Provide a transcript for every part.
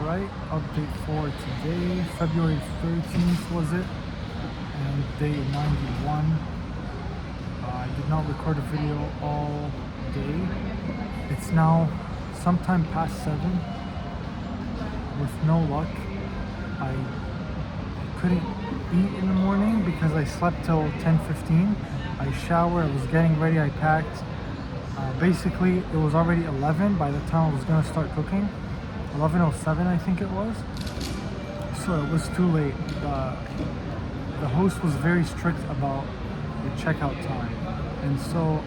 Alright, update for today, February 13th was it, and day 91. I did not record a video all day. It's now sometime past 7. With no luck, I couldn't eat in the morning because I slept till 10:15. I showered, I was getting ready, I packed. Basically, it was already 11 by the time I was going to start cooking. 11:07 I think it was. So it was too late. The host was very strict about the checkout time. And so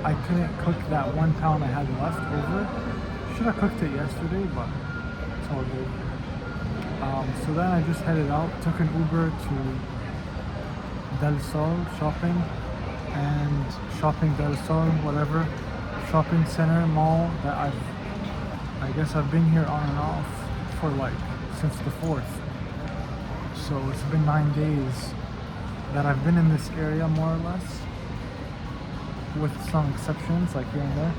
I couldn't cook that 1 pound I had left over. Should have cooked it yesterday, but it's all good. So then I just headed out, took an Uber to Del Sol shopping, and shopping Del Sol, whatever, shopping center, mall that I guess I've been here on and off for since the 4th. So it's been 9 days that I've been in this area more or less, with some exceptions like here and there.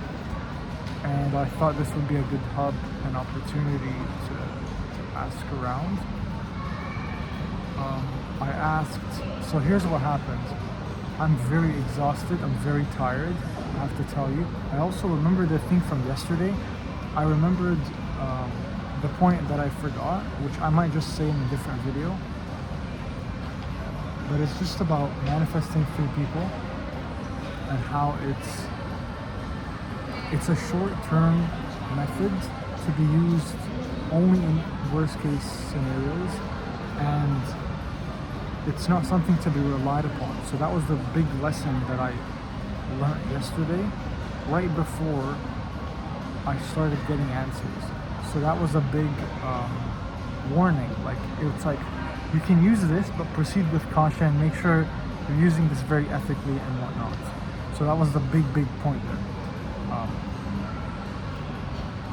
And I thought this would be a good hub and opportunity to ask around. I asked, so here's what happened. I'm very exhausted, I'm very tired, I have to tell you. I also remember the thing from yesterday. I remembered the point that I forgot, which I might just say in a different video. But it's just about manifesting through people and how it's a short-term method to be used only in worst-case scenarios, and it's not something to be relied upon. So that was the big lesson that I learned yesterday, right before I started getting answers. So that was a big warning. It's like, you can use this, but proceed with caution. Make sure you're using this very ethically and whatnot. So that was the big point there.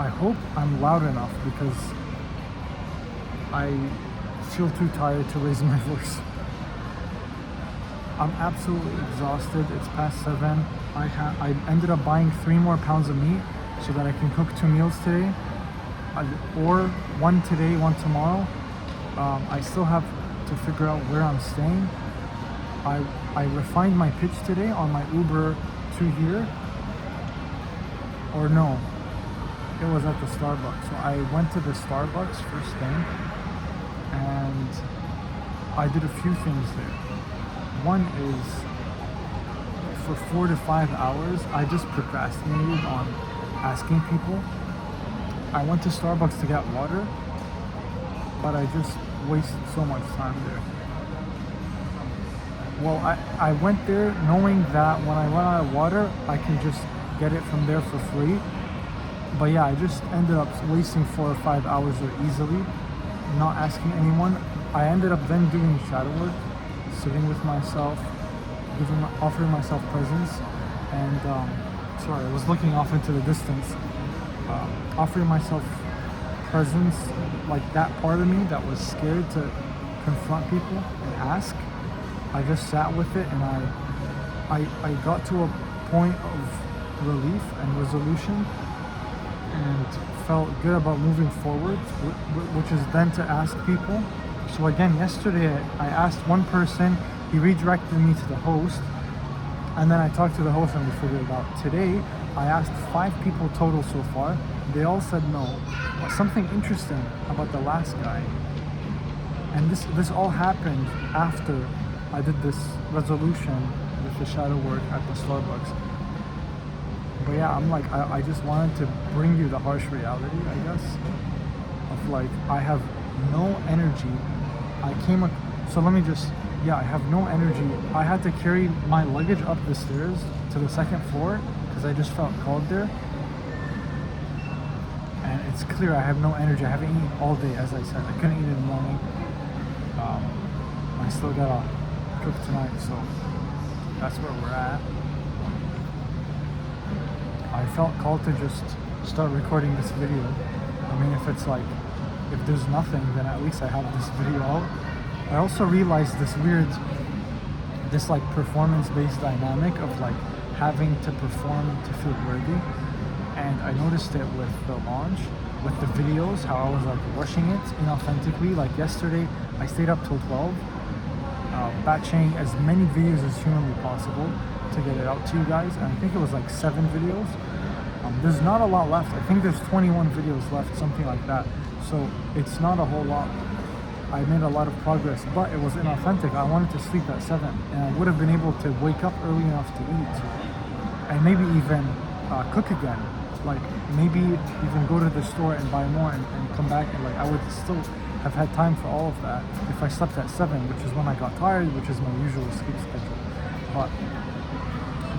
I hope I'm loud enough because I feel too tired to raise my voice. I'm absolutely exhausted. It's past 7. I ended up buying 3 more pounds of meat so that I can cook 2 meals today, or 1 today, 1 tomorrow. I still have to figure out where I'm staying. I refined my pitch today on my Uber to here, or no, it was at the Starbucks. So I went to the Starbucks first thing, and I did a few things there. One is, for 4 to 5 hours, I just procrastinated on asking people. I went to Starbucks to get water, but I just wasted so much time there. Well, I went there knowing that when I run out of water, I can just get it from there for free. But yeah, I just ended up wasting 4 or 5 hours there easily, not asking anyone. I ended up then doing shadow work, sitting with myself, offering myself presence, and sorry, I was looking off into the distance, offering myself presence, like that part of me that was scared to confront people and ask. I just sat with it, and I got to a point of relief and resolution and felt good about moving forward, which is then to ask people. So again, yesterday I asked one person, he redirected me to the host, and then I talked to the host and we figured it out. Today, I asked 5 people total so far. They all said no. But something interesting about the last guy, and this all happened after I did this resolution with the shadow work at the Starbucks. But yeah, I'm like, I just wanted to bring you the harsh reality, I guess, of I have no energy. So let me just, I have no energy. I had to carry my luggage up the stairs to the 2nd floor because I just felt called there. And it's clear I have no energy. I haven't eaten all day, as I said. I couldn't eat in the morning. I still gotta cook tonight, so that's where we're at. I felt called to just start recording this video. I mean, if there's nothing, then at least I have this video out. I also realized this performance-based dynamic of having to perform to feel worthy, and I noticed it with the launch. with the videos, how I was like rushing it inauthentically. Like yesterday, I stayed up till 12, batching as many videos as humanly possible to get it out to you guys. And I think it was like 7 videos. There's not a lot left. I think there's 21 videos left, something like that. So it's not a whole lot. I made a lot of progress, but it was inauthentic. I wanted to sleep at 7, and I would have been able to wake up early enough to eat, and maybe even cook again. Like maybe even go to the store and buy more and come back, and like I would still have had time for all of that if I slept at 7, which is when I got tired, which is my usual sleep schedule. But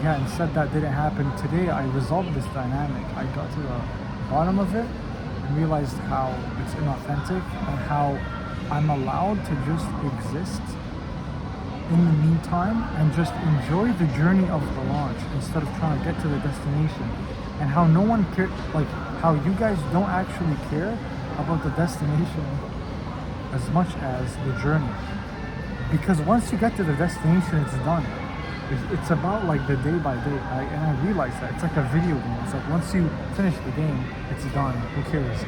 yeah, instead that didn't happen. Today I resolved this dynamic. I got to the bottom of it and realized how it's inauthentic and how I'm allowed to just exist in the meantime and just enjoy the journey of the launch instead of trying to get to the destination. And how no one cares, like how you guys don't actually care about the destination as much as the journey. Because once you get to the destination, it's done. It's about like the day by day. And I realized that it's like a video game. It's like once you finish the game, it's done. Who cares?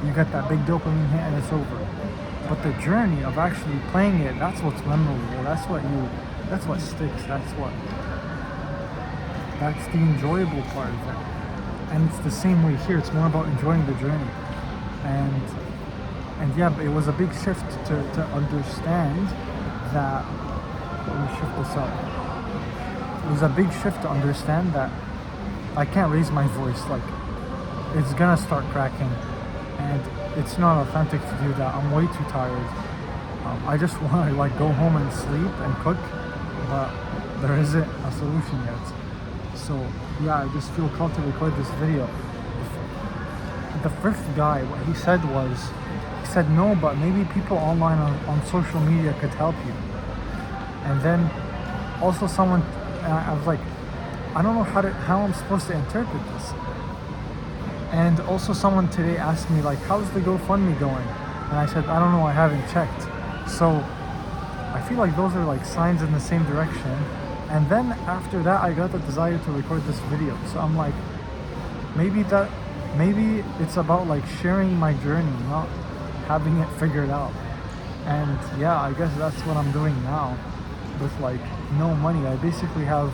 You get that big dopamine hit and it's over. But the journey of actually playing it, that's what's memorable. That's what sticks. That's the enjoyable part of it. And it's the same way here. It's more about enjoying the journey. And yeah, it was a big shift to understand that. Let me shift this up. It was a big shift to understand that I can't raise my voice. Like, it's gonna start cracking. And it's not authentic to do that. I'm way too tired. I just want to like go home and sleep and cook, but there isn't a solution yet. So yeah, I just feel called to record this video. The first guy, what he said was, he said no, but maybe people online on social media could help you. And then also someone, I was like, I don't know how I'm supposed to interpret this. And also someone today asked me like, how's the GoFundMe going? And I said, I don't know, I haven't checked. So I feel like those are like signs in the same direction. And then after that, I got the desire to record this video. So I'm like, maybe it's about like sharing my journey, not having it figured out. And yeah, I guess that's what I'm doing now with like no money. I basically have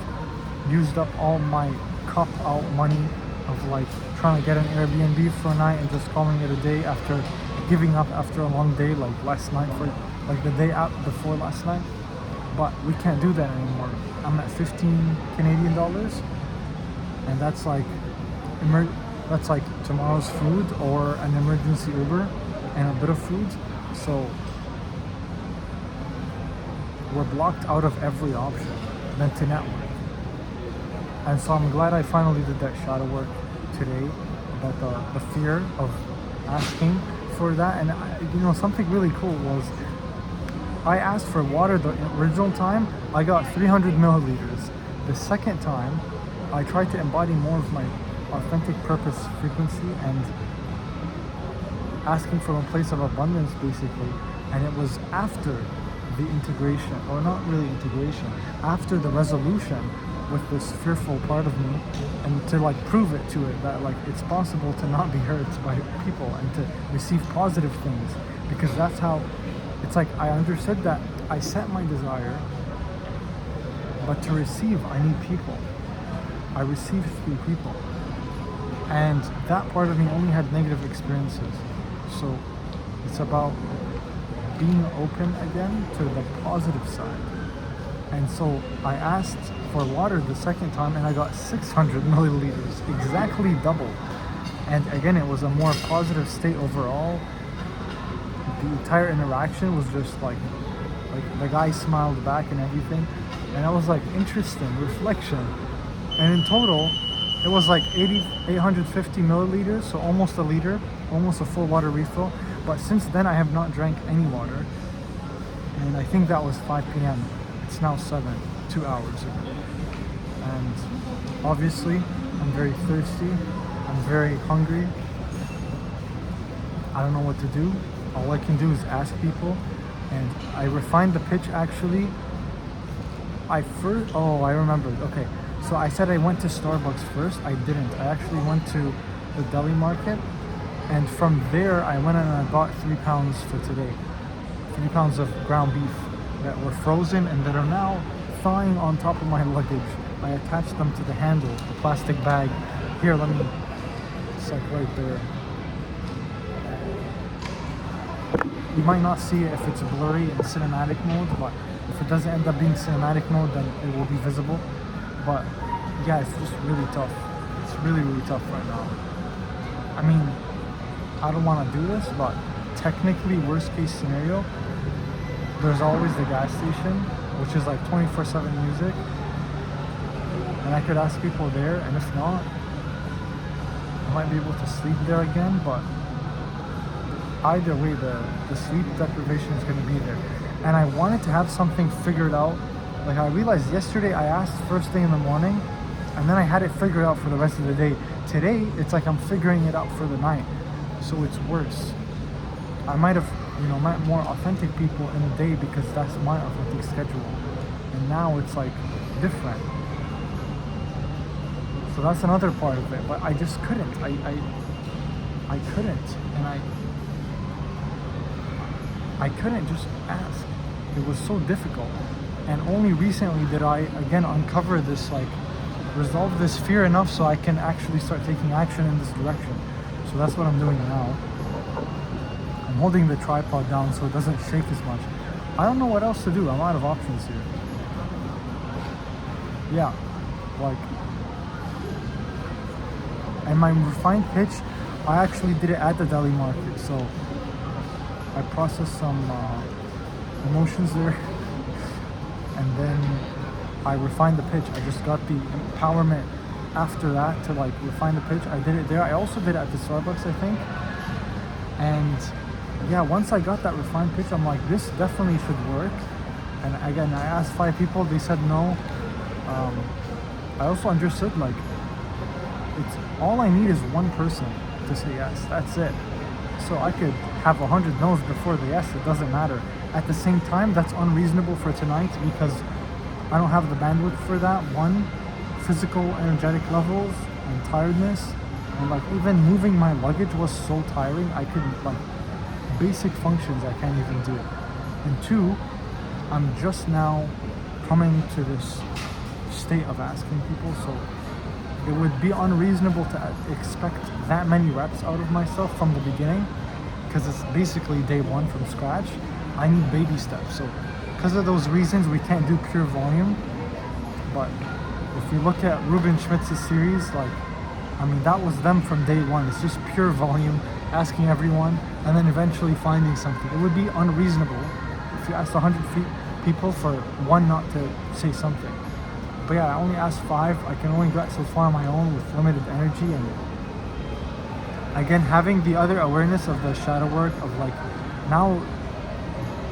used up all my cop out money of like trying to get an Airbnb for a night and just calling it a day after giving up after a long day, like last night, for like the day out before last night. But we can't do that anymore. I'm at 15 Canadian dollars, and that's like tomorrow's food or an emergency Uber and a bit of food. So we're blocked out of every option than to network. And so I'm glad I finally did that shadow work today about the fear of asking for that. And something really cool was I asked for water the original time. I got 300 milliliters. The second time, I tried to embody more of my authentic purpose frequency and asking from a place of abundance, basically. And it was after the integration, or not really integration, after the resolution with this fearful part of me, and to like prove it to it that like it's possible to not be hurt by people and to receive positive things, because that's how it's like I understood that I set my desire, but to receive I need people. I received through people, and that part of me only had negative experiences. So it's about being open again to the positive side. And so I asked for water the second time and I got 600 milliliters, exactly double. And again, it was a more positive state overall. The entire interaction was just like the guy smiled back and everything. And I was like, interesting, reflection. And in total, it was like 850 milliliters, so almost a liter, almost a full water refill. But since then, I have not drank any water. And I think that was 5 p.m. It's now 7, 2 hours ago. And obviously, I'm very thirsty. I'm very hungry. I don't know what to do. All I can do is ask people. And I refined the pitch actually. I remembered. Okay. So I said I went to Starbucks first. I didn't. I actually went to the deli market And from there, I went and I bought 3 pounds for today. 3 pounds of ground beef that were frozen and that are now thawing on top of my luggage. I attached them to the handle, the plastic bag. Here, let me, it's like right there. You might not see it if it's blurry in cinematic mode, but if it doesn't end up being cinematic mode, then it will be visible. But yeah, it's just really tough. It's really, really tough right now. I mean, I don't want to do this, but technically, worst case scenario, there's always the gas station, which is like 24/7 music. And I could ask people there, and if not, I might be able to sleep there again, but either way, the sleep deprivation is going to be there. And I wanted to have something figured out. Like, I realized yesterday I asked first thing in the morning, and then I had it figured out for the rest of the day. Today, it's like I'm figuring it out for the night. So it's worse. I might have, met more authentic people in the day because that's my authentic schedule. And now it's like different. So that's another part of it. But I just couldn't. I couldn't. And I couldn't just ask. It was so difficult. And only recently did I again uncover this, like, resolve this fear enough so I can actually start taking action in this direction. So that's what I'm doing now. I'm holding the tripod down so it doesn't shake as much. I don't know what else to do. I'm out of options here. Yeah, like, and my refined pitch, I actually did it at the deli market. So I processed some emotions there, and then I refined the pitch. I just got the empowerment after that to like refine the pitch. I did it there. I also did it at the Starbucks, I think. And yeah, once I got that refined pitch, I'm like, this definitely should work. And again, I asked 5 people, they said no. I also understood, like, it's all I need is one person to say yes. That's it. So I could have 100 no's before the yes. It doesn't matter. At the same time, that's unreasonable for tonight because I don't have the bandwidth for that. One, physical, energetic levels and tiredness, and like even moving my luggage was so tiring. I couldn't, like, basic functions I can't even do. And 2, I'm just now coming to this state of asking people, so it would be unreasonable to expect that many reps out of myself from the beginning because it's basically day 1 from scratch. I need baby steps. So because of those reasons, we can't do pure volume. But if you look at Ruben Schmitz's series, like, I mean, that was them from day 1. It's just pure volume, asking everyone, and then eventually finding something. It would be unreasonable if you asked 100 people for one not to say something. But yeah, I only asked 5. I can only get so far on my own with limited energy. And again, having the other awareness of the shadow work of like now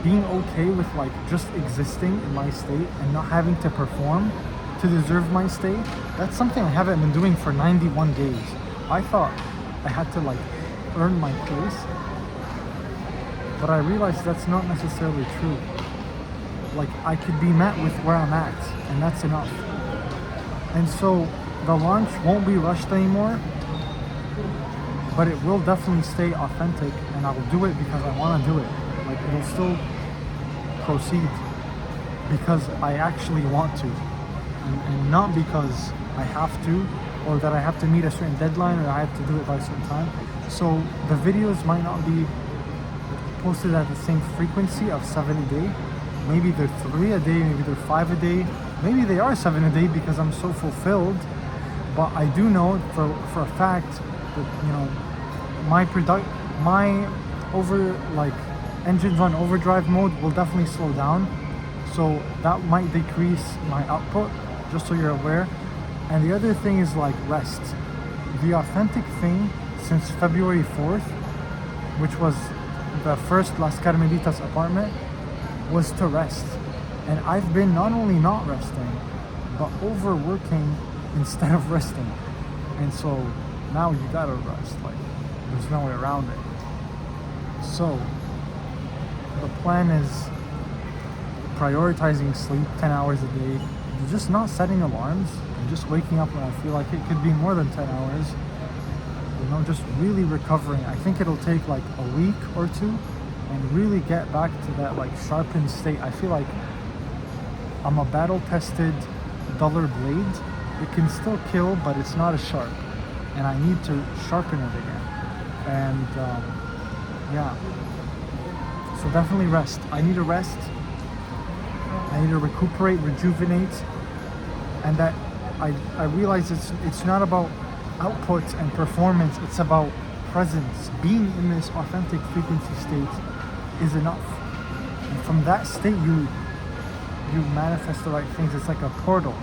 being okay with like just existing in my state and not having to perform to deserve my state. That's something I haven't been doing for 91 days. I thought I had to like earn my place, but I realized that's not necessarily true. Like, I could be met with where I'm at, and that's enough. And so the launch won't be rushed anymore, but it will definitely stay authentic, and I will do it because I want to do it. Like, it'll still proceed because I actually want to, and not because I have to, or that I have to meet a certain deadline, or I have to do it by a certain time. So the videos might not be posted at the same frequency of 7 a day. Maybe they're 3 a day, maybe they're 5 a day, maybe they are 7 a day because I'm so fulfilled. But I do know for a fact that, you know, my engines on overdrive mode will definitely slow down. So that might decrease my output, just so you're aware. And the other thing is like rest. The authentic thing since February 4th, which was the first Las Carmelitas apartment, was to rest. And I've been not only not resting, but overworking instead of resting. And so now you gotta rest. Like, there's no way around it. So the plan is prioritizing sleep 10 hours a day, just not setting alarms, and just waking up when I feel like it. Could be more than 10 hours. you know, just really recovering. I think it'll take like a week or two and really get back to that like sharpened state. I feel like I'm a battle tested duller blade. It can still kill, but it's not as sharp, and I need to sharpen it again. And yeah, so definitely rest. I need to rest. I need to recuperate, rejuvenate, and that I realize it's not about output and performance. It's about presence. Being in this authentic frequency state is enough. And from that state, you manifest the right things. It's like a portal.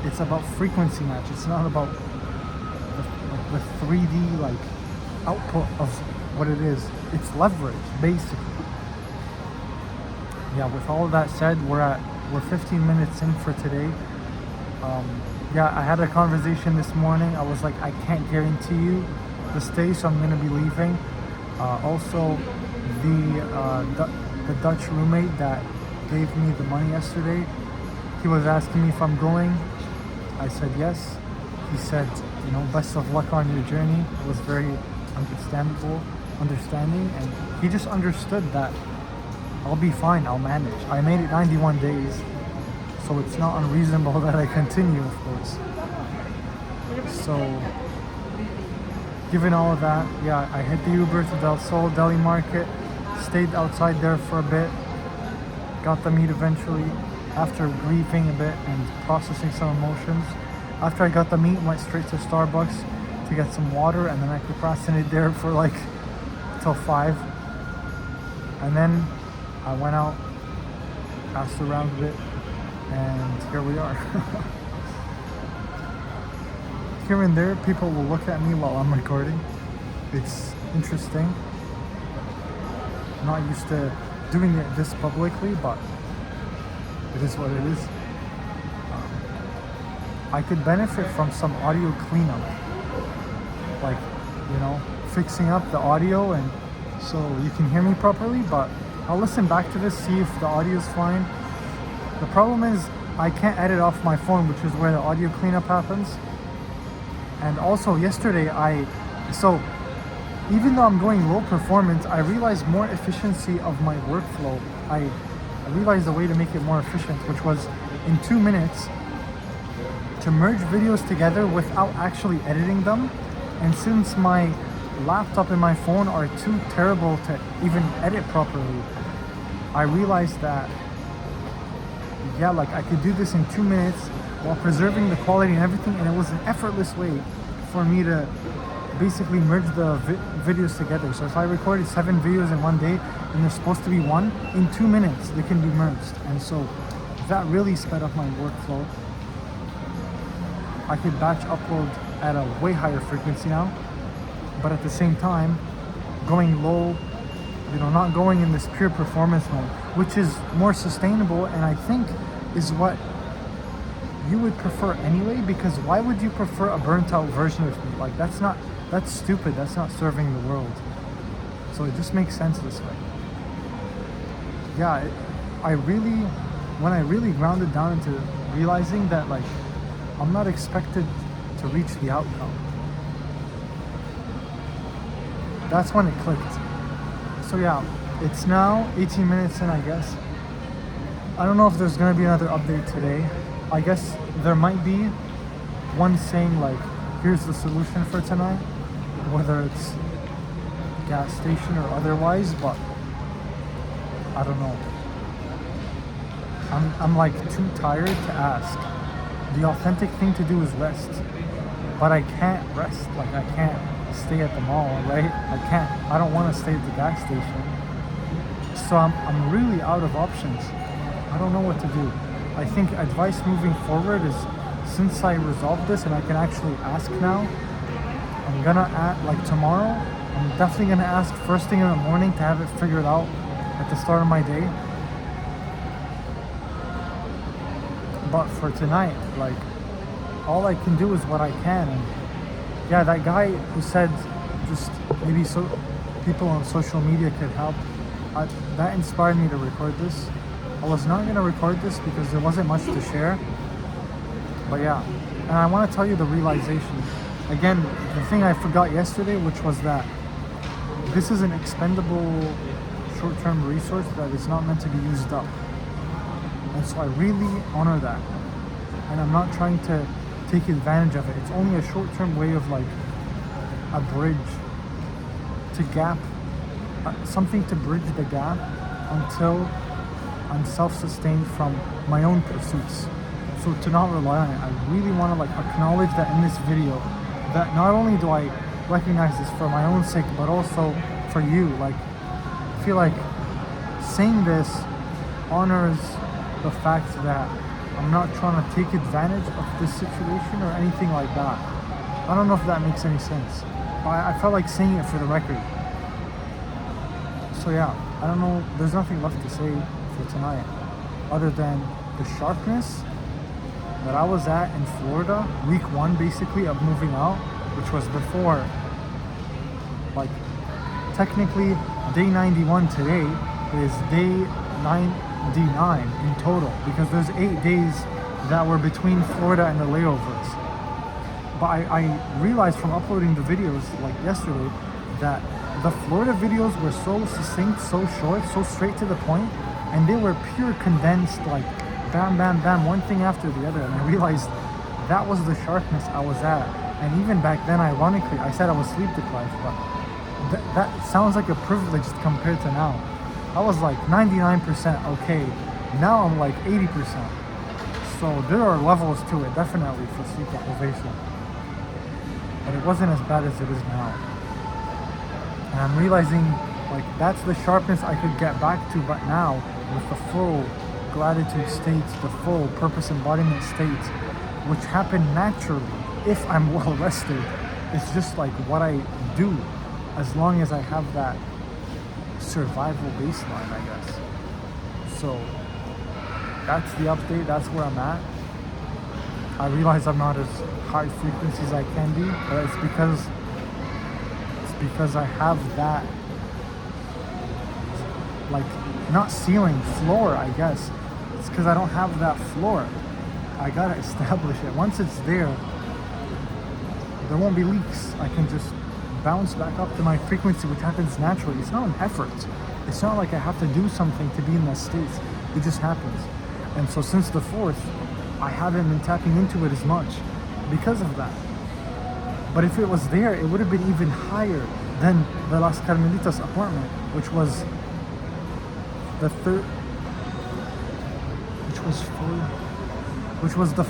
It's about frequency match. It's not about the 3D like output of what it is. It's leverage, basically. Yeah, with all of that said, we're 15 minutes in for today. Yeah, I had a conversation this morning. I was like, I can't guarantee you the stay, so I'm gonna be leaving. Also, the Dutch roommate that gave me the money yesterday, he was asking me if I'm going. I said yes. He said, you know, best of luck on your journey. It was very understanding, and he just understood that I'll be fine, I'll manage. I made it 91 days, so it's not unreasonable that I continue, of course. So, given all of that, yeah, I hit the Uber to Del Sol Deli Market, stayed outside there for a bit, got the meat eventually, after grieving a bit and processing some emotions. After I got the meat, went straight to Starbucks to get some water, and then I procrastinated there for like till 5. And then I went out, asked around a bit, and here we are. Here and there, people will look at me while I'm recording. It's interesting. I'm not used to doing it this publicly, but it is what it is. I could benefit from some audio cleanup, like, you know, fixing up the audio and so you can hear me properly, but I'll listen back to this, see if the audio is fine. The problem is I can't edit off my phone, which is where the audio cleanup happens. And also yesterday so even though I'm going low performance, I realized more efficiency of my workflow. I realized a way to make it more efficient, which was in 2 minutes to merge videos together without actually editing them. And since my laptop and my phone are too terrible to even edit properly, I realized that, yeah, like I could do this in 2 minutes while preserving the quality and everything, and it was an effortless way for me to basically merge the videos together. So if I recorded 7 videos in one day and there's supposed to be one, in 2 minutes they can be merged. And so that really sped up my workflow. I could batch upload at a way higher frequency now, but at the same time going low, you know, not going in this pure performance mode, which is more sustainable and I think is what you would prefer anyway, because why would you prefer a burnt out version of me? Like that's stupid, that's not serving the world. So it just makes sense this way. Yeah, when I really grounded down into realizing that like I'm not expected to reach the outcome, that's when it clicked. So yeah, it's now 18 minutes in, I guess. I don't know if there's gonna be another update today. I guess there might be one saying like, here's the solution for tonight, whether it's gas station or otherwise, but I don't know. I'm like too tired to ask. The authentic thing to do is rest, but I can't rest. Like I can't stay at the mall, right? I don't want to stay at the gas station. So I'm really out of options. I don't know what to do. I think advice moving forward is, since I resolved this and I can actually ask now, I'm gonna like tomorrow, I'm definitely gonna ask first thing in the morning to have it figured out at the start of my day. But for tonight, like all I can do is what I can. And yeah, that guy who said just maybe so people on social media could help, that inspired me to record this. I was not going to record this because there wasn't much to share, but yeah. And I want to tell you the realization. again, the thing I forgot yesterday, which was that this is an expendable short-term resource that is not meant to be used up. And so I really honor that. And I'm not trying to take advantage of it. It's only a short-term way of like a bridge to gap, something to bridge the gap until I'm self-sustained from my own pursuits. So to not rely on it, I really want to like acknowledge that in this video, that not only do I recognize this for my own sake, but also for you. Like, I feel like saying this honors the fact that I'm not trying to take advantage of this situation or anything like that. I don't know if that makes any sense. I felt like saying it for the record. So yeah, I don't know, there's nothing left to say for tonight other than the sharpness that I was at in Florida, week 1 basically of moving out, which was before, like technically day 91 today is day 99 in total, because there's 8 days that were between Florida and the layovers. But I realized from uploading the videos like yesterday that the Florida videos were so succinct, so short, so straight to the point, and they were pure condensed, like bam, bam, bam, one thing after the other. And I realized that was the sharpness I was at. And even back then, ironically, I said I was sleep deprived, but that sounds like a privilege compared to now. I was like 99% okay. Now I'm like 80%. So there are levels to it, definitely, for sleep deprivation. But it wasn't as bad as it is now. And I'm realizing like that's the sharpness I could get back to, but now with the full gratitude state, the full purpose embodiment state, which happen naturally if I'm well rested. It's just like what I do as long as I have that survival baseline, I guess. So that's the update, that's where I'm at. I realize I'm not as high frequency as I can be, but it's because I have that, like, not ceiling, floor, I guess. It's because I don't have that floor. I gotta establish it. Once it's there won't be leaks. I can just bounce back up to my frequency, which happens naturally. It's not an effort. It's not like I have to do something to be in that state. It just happens. And so since the 4th, I haven't been tapping into it as much because of that. But if it was there, it would have been even higher than the Las Carmelitas apartment, which was the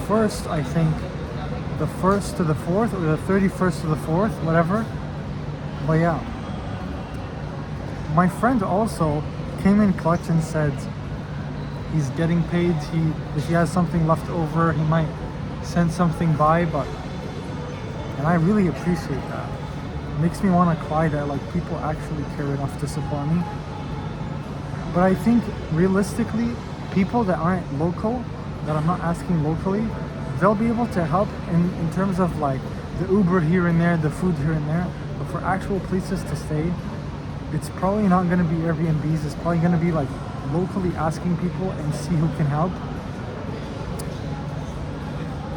first, I think, the 1st to the 4th, or the 31st to the 4th, whatever. But yeah, my friend also came in clutch and said he's getting paid. If he has something left over, he might send something by. And I really appreciate that. It makes me want to cry that like people actually care enough to support me. But I think realistically, people that aren't local, that I'm not asking locally, they'll be able to help in terms of like the Uber here and there, the food here and there. But for actual places to stay, it's probably not going to be Airbnbs. It's probably going to be like locally asking people and see who can help.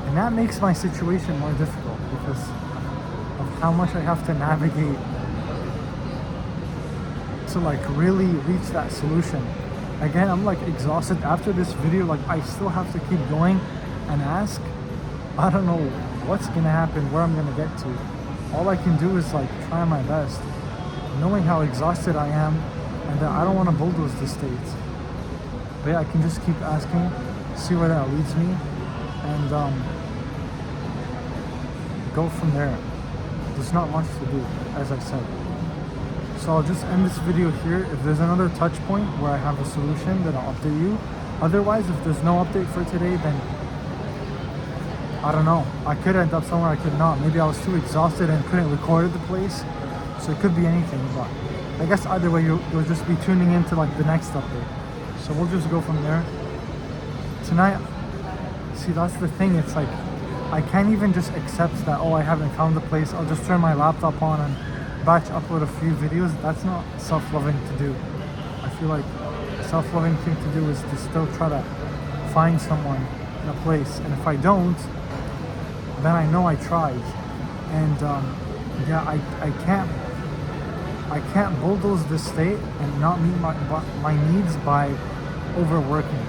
And that makes my situation more difficult because of how much I have to navigate to like really reach that solution. Again, I'm like exhausted after this video. Like I still have to keep going and ask. I don't know what's gonna happen, where I'm gonna get to. All I can do is like try my best, knowing how exhausted I am and that I don't want to bulldoze the states. But yeah, I can just keep asking, see where that leads me, and go from there. There's not much to do, as I said. So I'll just end this video here. If there's another touch point where I have a solution, then I'll update you. Otherwise, if there's no update for today, then I don't know. I could end up somewhere, I could not. Maybe I was too exhausted and couldn't record at the place. So it could be anything, but I guess either way, you'll just be tuning into like the next update. So we'll just go from there. Tonight, see, that's the thing. It's like, I can't even just accept that, oh, I haven't found the place. I'll just turn my laptop on and batch upload a few videos. That's not self-loving to do. I feel like a self-loving thing to do is to still try to find someone in a place. And if I don't, then I know I tried. And yeah, I can't bulldoze this state and not meet my needs by overworking.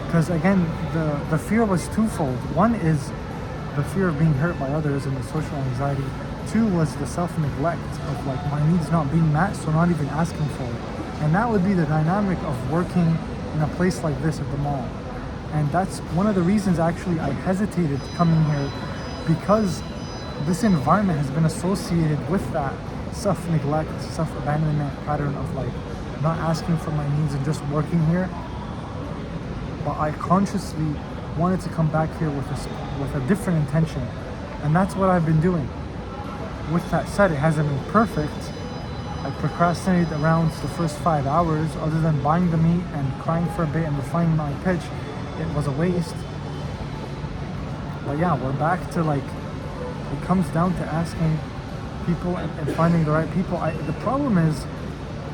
Because again, the fear was twofold. One is the fear of being hurt by others and the social anxiety. Two was the self-neglect of like my needs not being met, so not even asking for it. And that would be the dynamic of working in a place like this at the mall. And that's one of the reasons actually I hesitated coming here, because this environment has been associated with that self-neglect, self-abandonment pattern of like not asking for my needs and just working here. But I consciously wanted to come back here with a different intention, and that's what I've been doing. With that said, it hasn't been perfect. I procrastinated around the first 5 hours. Other than buying the meat and crying for a bit and refining my pitch, it was a waste. But yeah, we're back to like, it comes down to asking people and finding the right people. The problem is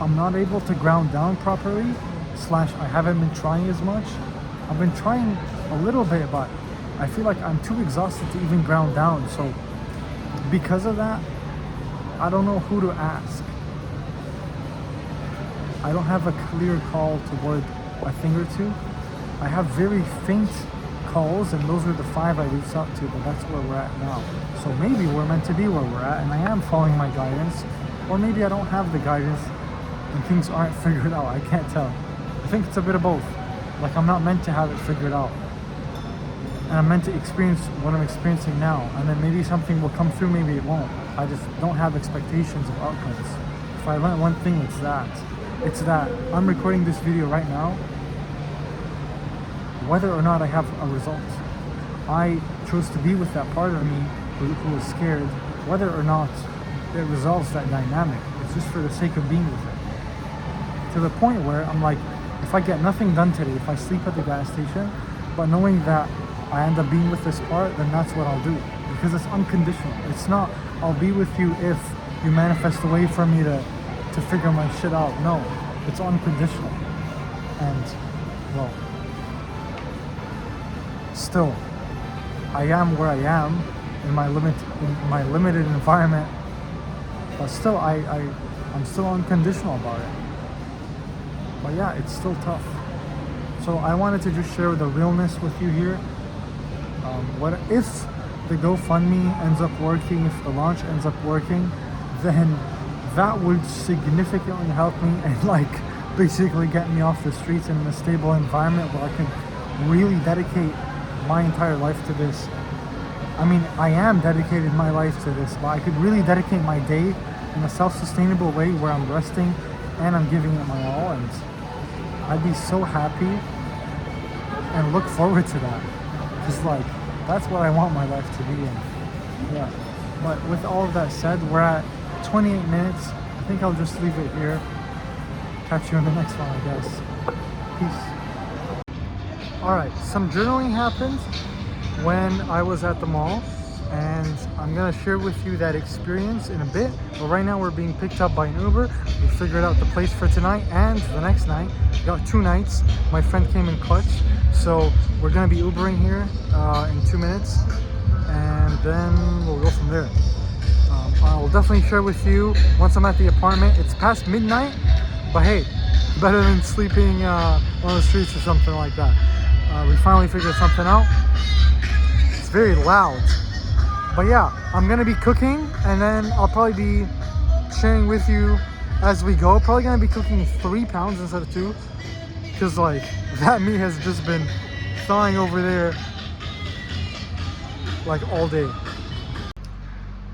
I'm not able to ground down properly, / I haven't been trying as much. I've been trying a little bit, but I feel like I'm too exhausted to even ground down. So because of that, I don't know who to ask. I don't have a clear call toward a thing or two. I have very faint calls, and those are the 5 I reached out to, but that's where we're at now. So maybe we're meant to be where we're at, and I am following my guidance, or maybe I don't have the guidance and things aren't figured out. I can't tell. I think it's a bit of both. Like I'm not meant to have it figured out, and I'm meant to experience what I'm experiencing now, and then maybe something will come through, maybe it won't. I just don't have expectations of outcomes. If I learned one thing, it's that I'm recording this video right now whether or not I have a result. I chose to be with that part of me who was scared, whether or not it resolves that dynamic. It's just for the sake of being with it, to the point where I'm like, if I get nothing done today, if I sleep at the gas station, but knowing that I end up being with this part, then that's what I'll do, because it's unconditional. It's not I'll be with you if you manifest a way for me to figure my shit out. No, it's unconditional. And well, still I am where I am in my limited environment, but still I'm still unconditional about it. But yeah, it's still tough. So I wanted to just share the realness with you here. What if the GoFundMe ends up working, if the launch ends up working, then that would significantly help me and like basically get me off the streets in a stable environment where I can really dedicate my entire life to this. I mean, I am dedicated my life to this, but I could really dedicate my day in a self-sustainable way where I'm resting and I'm giving it my all, and I'd be so happy and look forward to that. Because like, that's what I want my life to be in. Yeah. But with all of that said, we're at 28 minutes. I think I'll just leave it here. Catch you in the next one, I guess. Peace. Alright, some journaling happened when I was at the mall, and I'm gonna share with you that experience in a bit. But right now we're being picked up by an Uber. We figured out the place for tonight and the next night. We got 2 nights. My friend came in clutch, so we're gonna be Ubering here in 2 minutes, and then we'll go from there. I'll definitely share with you once I'm at the apartment. It's past midnight, but hey, better than sleeping on the streets or something like that. We finally figured something out. It's very loud. But yeah, I'm gonna be cooking, and then I'll probably be sharing with you as we go. Probably gonna be cooking 3 pounds instead of 2, because like that meat has just been thawing over there like all day.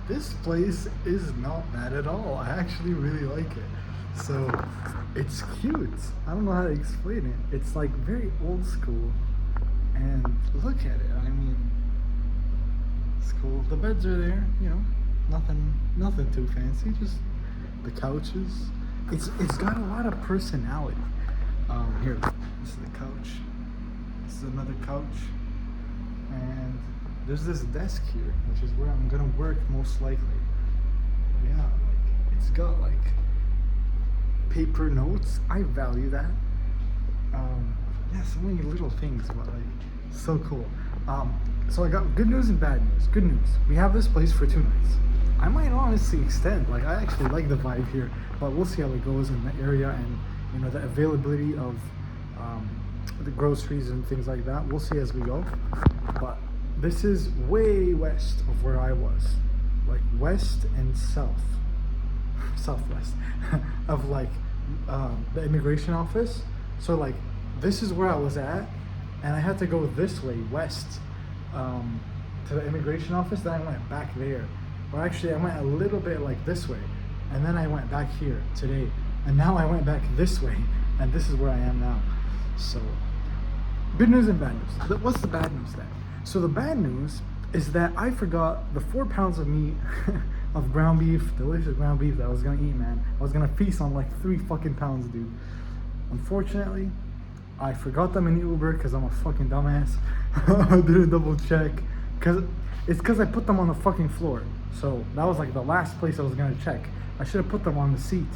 This place is not bad at all. I actually really like it. So it's cute. I don't know how to explain it. It's like very old school, and look at it. I mean, it's cool. The beds are there, you know, nothing too fancy, just the couches. It's got a lot of personality. Here, this is the couch. This is another couch, and there's this desk here, which is where I'm gonna work most likely. Yeah, like it's got like paper notes. I value that. Yeah, so many little things, but like so cool. So I got good news and bad news. Good news, we have this place for 2 nights. I might honestly extend. Like, I actually like the vibe here, but we'll see how it goes in the area and the availability of um, the groceries and things like that. We'll see as we go. But this is way west of where I was, like west and southwest of like the immigration office. So like this is where I was at, and I had to go this way west to the immigration office. Then I went back there, or actually I went a little bit like this way, and then I went back here today, and now I went back this way, and this is where I am now. So good news and bad news. What's the bad news then? So the bad news is that I forgot the 4 pounds of meat of ground beef, delicious ground beef that I was gonna eat, man. I was gonna feast on like 3 fucking pounds, dude. Unfortunately, I forgot them in the Uber because I'm a fucking dumbass. I didn't double check. Because I put them on the fucking floor. So that was like the last place I was gonna check. I should have put them on the seat.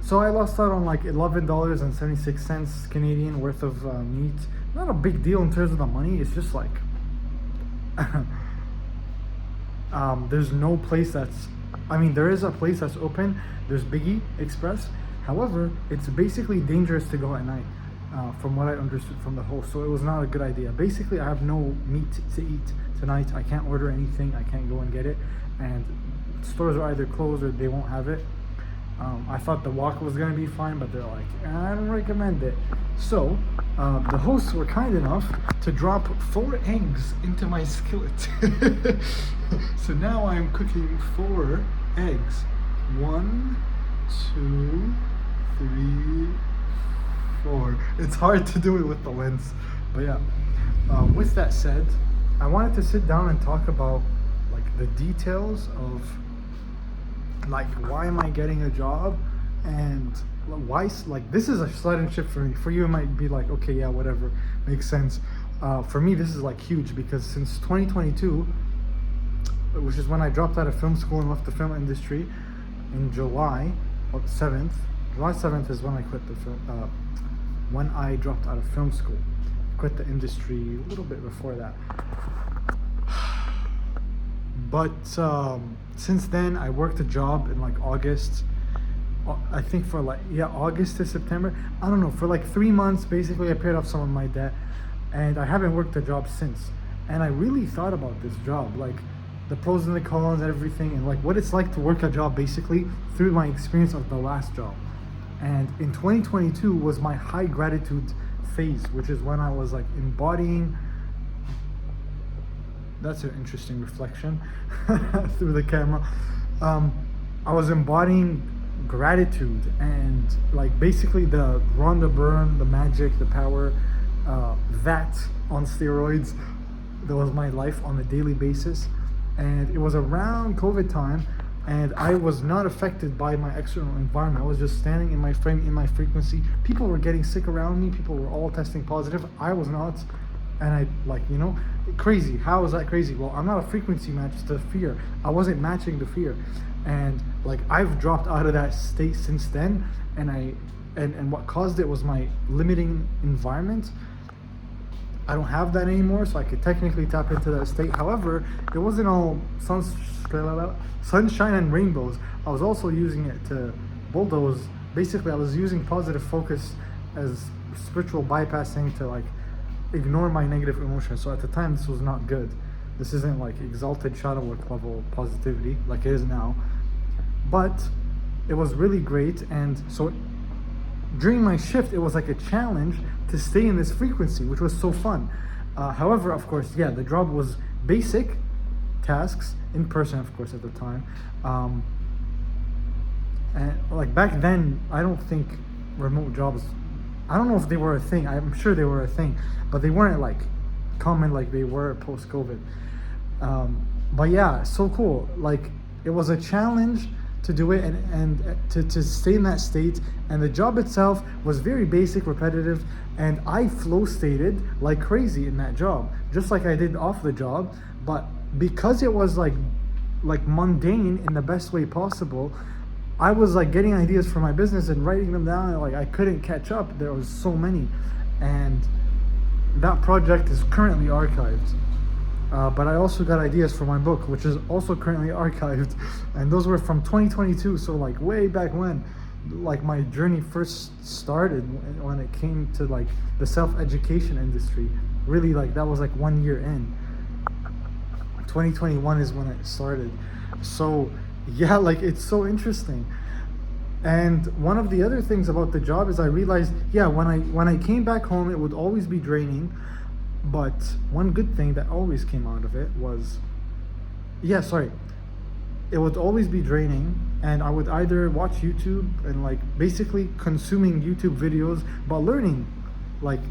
So I lost out on like $11.76 Canadian worth of meat. Not a big deal in terms of the money. It's just like there's no place that's. I mean, there is a place that's open. There's Biggie Express. However, it's basically dangerous to go at night, from what I understood from the host. So it was not a good idea. Basically, I have no meat to eat tonight. I can't order anything. I can't go and get it. And stores are either closed or they won't have it. I thought the walk was gonna be fine, but they're like, I don't recommend it. So the hosts were kind enough to drop 4 eggs into my skillet. So now I'm cooking 4 eggs. 1, 2, 3, 4. It's hard to do it with the lens, but yeah. With that said, I wanted to sit down and talk about like the details of like why am I getting a job, and why like this is a sudden shift for me. For you it might be like, okay, yeah, whatever, makes sense. For me this is like huge because since 2022, which is when I dropped out of film school and left the film industry in July 7th. July 7th is when I quit the film, when I dropped out of film school. Quit the industry a little bit before that. But since then, I worked a job in like August. I think for like, yeah, August to September. I don't know, for like 3 months, basically I paid off some of my debt. And I haven't worked a job since. And I really thought about this job, like the pros and the cons and everything, and like what it's like to work a job basically through my experience of the last job. And in 2022 was my high gratitude phase, which is when I was like embodying. That's an interesting reflection through the camera. I was embodying gratitude and like basically the Rhonda Byrne, the magic, the power, that on steroids. That was my life on a daily basis. And it was around COVID time, and I was not affected by my external environment. I was just standing in my frame, in my frequency. People were getting sick around me. People were all testing positive. I was not. And I like, crazy. How is that crazy? Well, I'm not a frequency match to fear. I wasn't matching the fear. And like I've dropped out of that state since then, and what caused it was my limiting environment. I don't have that anymore, so I could technically tap into that state. However, it wasn't all sunshine and rainbows. I was also using it to bulldoze. Basically, I was using positive focus as spiritual bypassing to like ignore my negative emotions. So at the time, this was not good. This isn't like exalted shadow work level positivity like it is now. But it was really great. And so during my shift, it was like a challenge to stay in this frequency, which was so fun. However, of course, yeah, the job was basic tasks in person, of course, at the time. And like back then, I don't think remote jobs, I don't know if they were a thing. I'm sure they were a thing, but they weren't like common like they were post-COVID. But yeah, so cool. Like it was a challenge to do it and to stay in that state. And the job itself was very basic, repetitive, and I flow stated like crazy in that job, just like I did off the job. But because it was like mundane in the best way possible, I was like getting ideas for my business and writing them down, and like I couldn't catch up. There was so many, and that project is currently archived. But I also got ideas for my book, which is also currently archived, and those were from 2022, so like way back when, like my journey first started when it came to like the self-education industry. Really, like that was like 1 year in. 2021 is when it started. So yeah, like it's so interesting. And one of the other things about the job is I realized, yeah, when I came back home, it would always be draining. But one good thing that always came out of it was, yeah, sorry, it would always be draining, and I would either watch YouTube and like basically consuming YouTube videos, but learning, like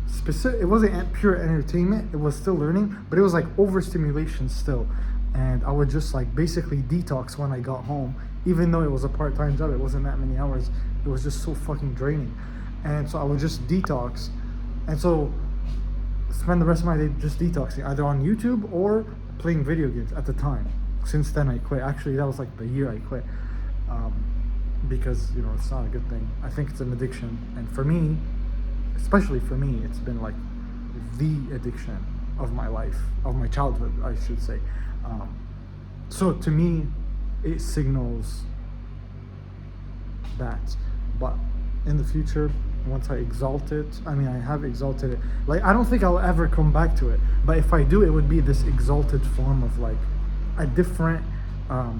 specific. It wasn't pure entertainment. It was still learning, but it was like overstimulation still. And I would just like basically detox when I got home, even though it was a part-time job. It wasn't that many hours. It was just so fucking draining, and so I would just detox, and so spend the rest of my day just detoxing, either on YouTube or playing video games at the time. Since then I quit. Actually, that was like the year I quit, because you know it's not a good thing. I think it's an addiction, and for me, especially for me, it's been like the addiction of my life, of my childhood, I should say. So to me, it signals that. But in the future, once I exalt it, I mean, I have exalted it. Like, I don't think I'll ever come back to it. But if I do, it would be this exalted form of like a different, I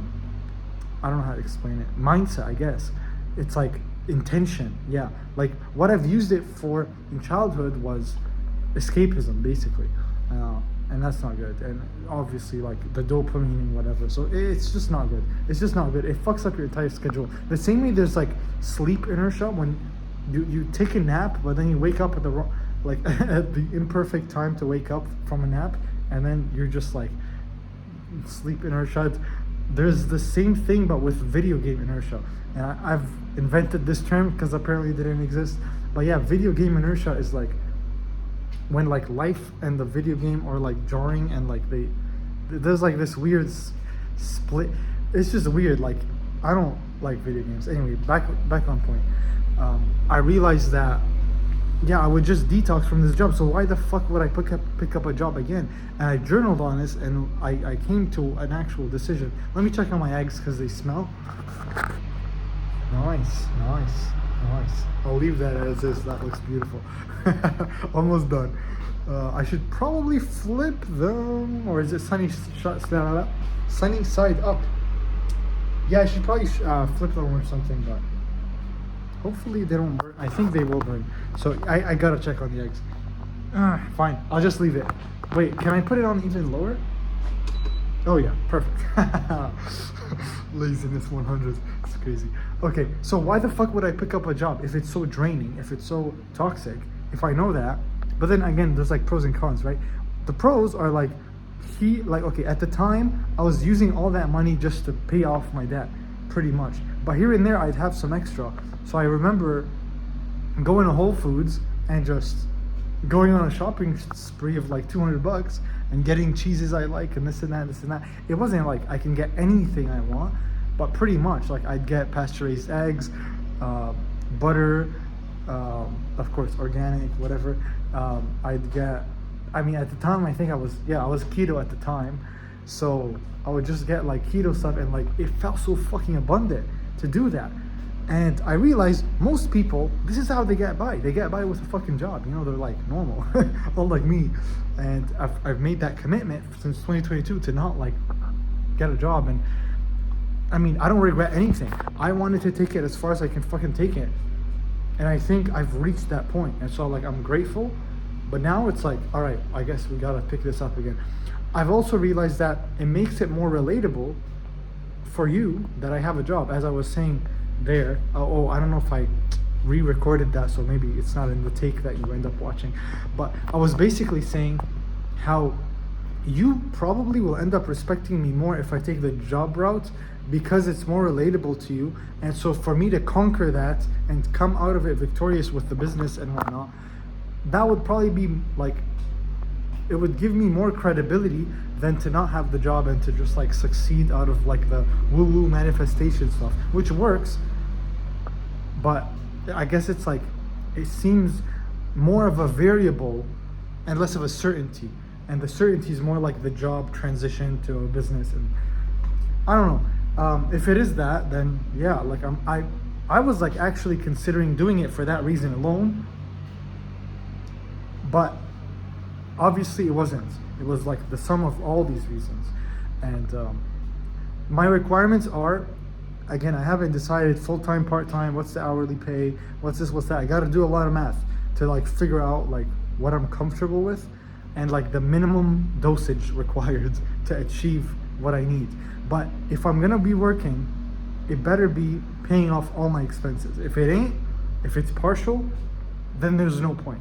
don't know how to explain it, mindset, I guess. It's like intention. Yeah. Like what I've used it for in childhood was escapism, basically. And that's not good. And obviously like the dopamine and whatever. So it's just not good. It's just not good. It fucks up your entire schedule. The same way there's like sleep inertia when you take a nap, but then you wake up at the wrong, like at the imperfect time to wake up from a nap, and then you're just like sleep inertia. There's the same thing, but with video game inertia. And I've invented this term because apparently it didn't exist. But yeah, video game inertia is like when like life and the video game are like jarring, and like there's like this weird split. It's just weird. Like I don't like video games. Anyway, back on point. I realized that yeah, I would just detox from this job. So why the fuck would I pick up a job again? And I journaled on this, and I came to an actual decision. Let me check on my eggs because they smell. Nice. I'll leave that as is. That looks beautiful. Almost done. I should probably flip them, or is it sunny side up? Yeah, I should probably flip them or something, but hopefully they don't burn. I think they will burn. So I gotta check on the eggs. Fine, I'll just leave it. Wait, can I put it on even lower? Oh yeah, perfect. Laziness 100. It's crazy. Okay, so why the fuck would I pick up a job if it's so draining, if it's so toxic, if I know that? But then again, there's like pros and cons, right? The pros are like, okay, at the time, I was using all that money just to pay off my debt, pretty much. But here and there, I'd have some extra. So I remember going to Whole Foods and just going on a shopping spree of like $200 and getting cheeses I like and this and that. It wasn't like I can get anything I want, but pretty much like I'd get pasture-raised eggs, butter, of course organic, whatever. I'd get, I mean at the time I think I was keto at the time, so I would just get like keto stuff, and like it felt so fucking abundant to do that. And I realized most people, this is how they get by. They get by with a fucking job. You know, they're like normal, unlike me. And I've made that commitment since 2022 to not like get a job. And I mean, I don't regret anything. I wanted to take it as far as I can fucking take it. And I think I've reached that point. And so like, I'm grateful. But now it's like, all right, I guess we gotta pick this up again. I've also realized that it makes it more relatable for you that I have a job. As I was saying there, I don't know if I re-recorded that, so maybe it's not in the take that you end up watching, but I was basically saying how you probably will end up respecting me more if I take the job route, because it's more relatable to you. And so for me to conquer that and come out of it victorious with the business and whatnot, that would probably be like, it would give me more credibility than to not have the job and to just like succeed out of like the woo-woo manifestation stuff, which works, but I guess it's like, it seems more of a variable and less of a certainty. and the certainty is more like the job transition to a business. And I don't know. If it is that, then yeah, like I was like actually considering doing it for that reason alone, but obviously it wasn't. It was like the sum of all these reasons. And my requirements are, again, I haven't decided full-time, part-time, what's the hourly pay, what's this, what's that. I got to do a lot of math to like figure out like what I'm comfortable with and like the minimum dosage required to achieve what I need. But if I'm gonna be working, it better be paying off all my expenses. If it ain't, if it's partial, then there's no point.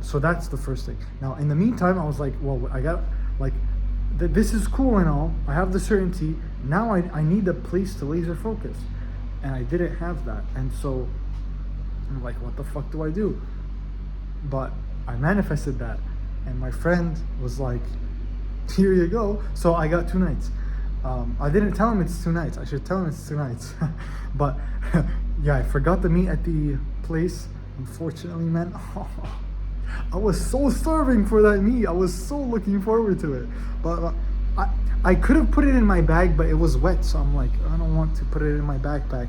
So that's the first thing. Now, in the meantime, I was like, well, I got like, this is cool and all. I have the certainty. Now I need a place to laser focus. And I didn't have that. And so I'm like, what the fuck do I do? But I manifested that. And my friend was like, here you go. So I got 2 nights. I didn't tell him it's 2 nights. I should tell him it's 2 nights. But yeah, I forgot to meet at the place. Unfortunately, man. I was so starving for that meat. I was so looking forward to it. But I could have put it in my bag, but it was wet. So I'm like, I don't want to put it in my backpack.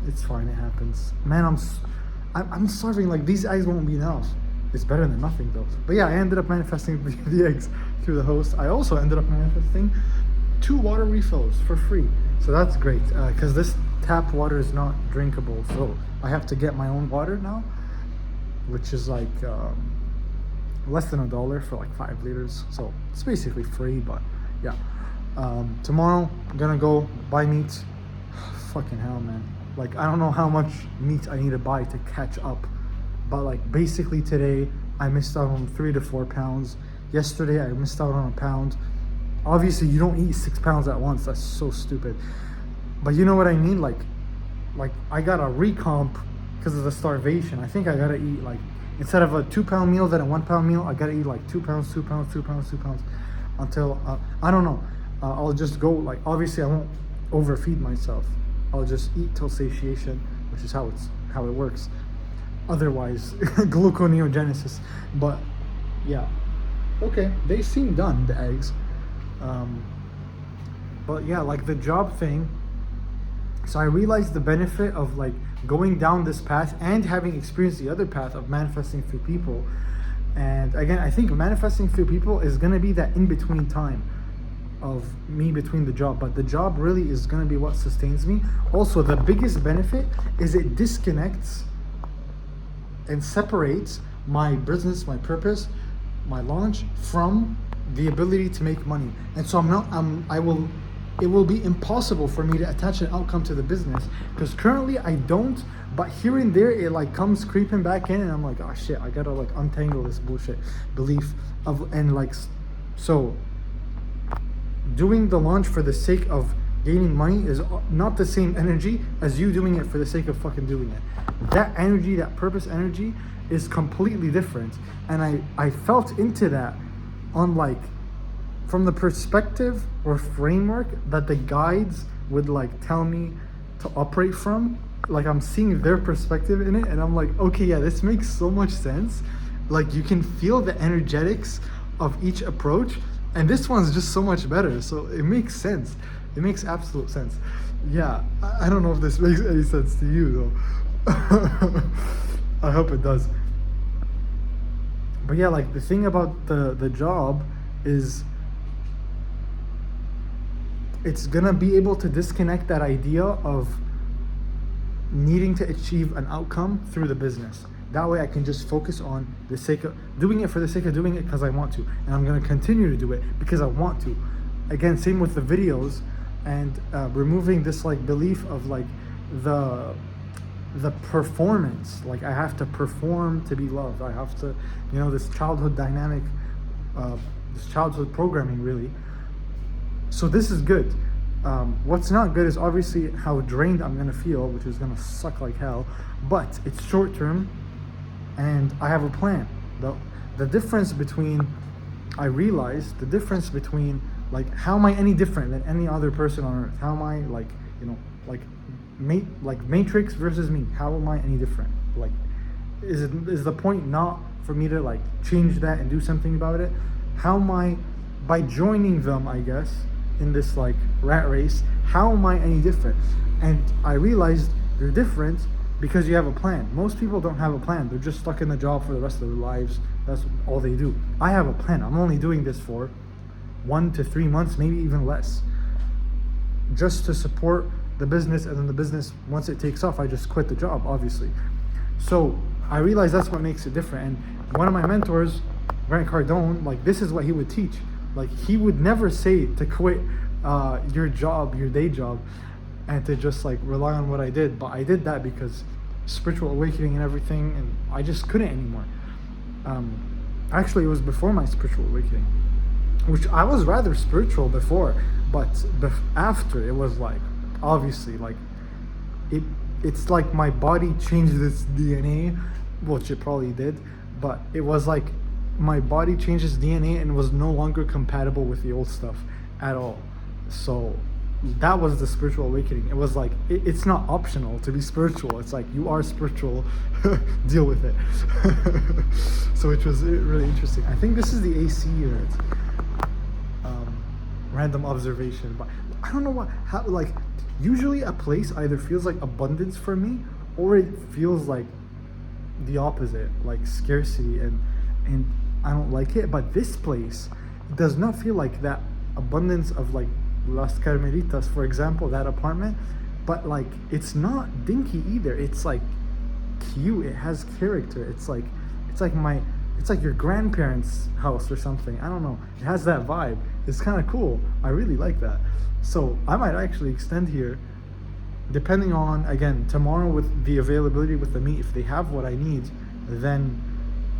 It's fine. It happens. Man, I'm starving. Like, these eggs won't be enough. It's better than nothing, though. But yeah, I ended up manifesting the eggs through the host. I also ended up manifesting 2 water refills for free. So that's great. Because this tap water is not drinkable. So I have to get my own water now, which is like less than $1 for like 5 liters. So it's basically free, but yeah. Tomorrow I'm gonna go buy meat. Fucking hell, man. Like, I don't know how much meat I need to buy to catch up, but like basically today I missed out on 3 to 4 pounds. Yesterday I missed out on a pound. Obviously you don't eat 6 pounds at once. That's so stupid. But you know what I mean? Like I got a recomp because of the starvation. I think I gotta eat like, instead of a 2 pound meal than a 1 pound meal, I gotta eat like 2 pounds, 2 pounds, 2 pounds, 2 pounds until, I don't know. I'll just go, like, obviously I won't overfeed myself. I'll just eat till satiation, which is how it works. Otherwise, gluconeogenesis. But yeah, okay, they seem done, the eggs. But yeah, like the job thing. So I realized the benefit of like going down this path and having experienced the other path of manifesting through people. And again, I think manifesting through people is gonna be that in-between time of me between the job, but the job really is gonna be what sustains me. Also, the biggest benefit is it disconnects and separates my business, my purpose, my launch from the ability to make money. And so it will be impossible for me to attach an outcome to the business, because currently I don't, but here and there it like comes creeping back in, and I'm like, oh shit, I gotta like untangle this bullshit belief of, and like, so doing the launch for the sake of gaining money is not the same energy as you doing it for the sake of fucking doing it. That energy, that purpose energy, is completely different. And I felt into that on like, from the perspective or framework that the guides would like tell me to operate from. Like, I'm seeing their perspective in it, and I'm like, okay, yeah, this makes so much sense. Like, you can feel the energetics of each approach, and this one's just so much better. So it makes sense. It makes absolute sense. Yeah, I don't know if this makes any sense to you though. I hope it does. But yeah, like the thing about the job is it's gonna be able to disconnect that idea of needing to achieve an outcome through the business. That way I can just focus on the sake of doing it for the sake of doing it because I want to. And I'm gonna continue to do it because I want to. Again, same with the videos, and removing this like belief of like the performance. Like, I have to perform to be loved. I have to, you know, this childhood dynamic, this childhood programming really. So this is good. What's not good is obviously how drained I'm gonna feel, which is gonna suck like hell, but it's short term and I have a plan. The difference between, I realized the difference between like, how am I any different than any other person on earth? How am I like, you know, like Matrix versus me? How am I any different? Like, is the point not for me to like change that and do something about it? How am I, by joining them, I guess, in this like rat race, how am I any different? And I realized you're different because you have a plan. Most people don't have a plan. They're just stuck in the job for the rest of their lives. That's all they do. I have a plan. I'm only doing this for 1 to 3 months, maybe even less, just to support the business. And then the business, once it takes off, I just quit the job, obviously. So I realized that's what makes it different. And one of my mentors, Grant Cardone, like this is what he would teach. Like he would never say to quit your job, your day job, and to just like rely on what I did. But I did that because spiritual awakening and everything, and I just couldn't anymore. Actually, it was before my spiritual awakening, which I was rather spiritual before, but after it was like, obviously, like it's like my body changed its DNA, which it probably did, but it was like my body changed its DNA and was no longer compatible with the old stuff at all. So that was the spiritual awakening. It was like it's not optional to be spiritual. It's like you are spiritual. Deal with it. So which was really interesting. I think this is the AC unit. Random observation, but I don't know how like usually a place either feels like abundance for me or it feels like the opposite, like scarcity, and I don't like it. But this place does not feel like that abundance of like Las Carmelitas, for example, that apartment, but like it's not dinky either. It's like cute. It has character. It's like your grandparents' house or something. I don't know. It has that vibe. It's kind of cool. I really like that. So I might actually extend here, depending on, again, tomorrow with the availability with the meat. If they have what I need, then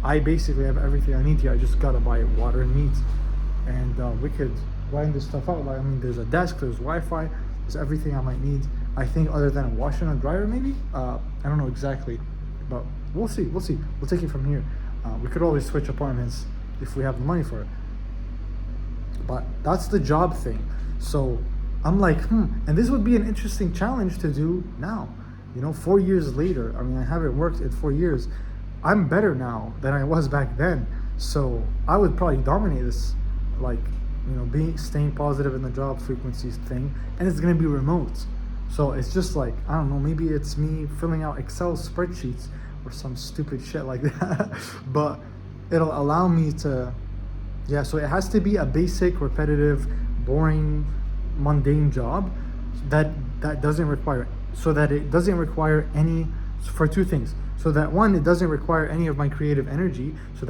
I basically have everything I need here. I just gotta buy water and meat, and we could line this stuff out. Like, I mean, there's a desk, there's Wi-Fi, there's everything I might need. I think other than a washer and a dryer, maybe. I don't know exactly, but we'll see. We'll take it from here. We could always switch apartments if we have the money for it. But that's the job thing. So I'm like, and this would be an interesting challenge to do now. 4 years later. I mean, I haven't worked in 4 years. I'm better now than I was back then. So I would probably dominate this, like, staying positive in the job frequencies thing. And it's gonna be remote. So it's just like, I don't know, maybe it's me filling out Excel spreadsheets or some stupid shit like that. But it'll allow me to, so it has to be a basic, repetitive, boring, mundane job that doesn't require, so that it doesn't require any, for two things. So that one, it doesn't require any of my creative energy, so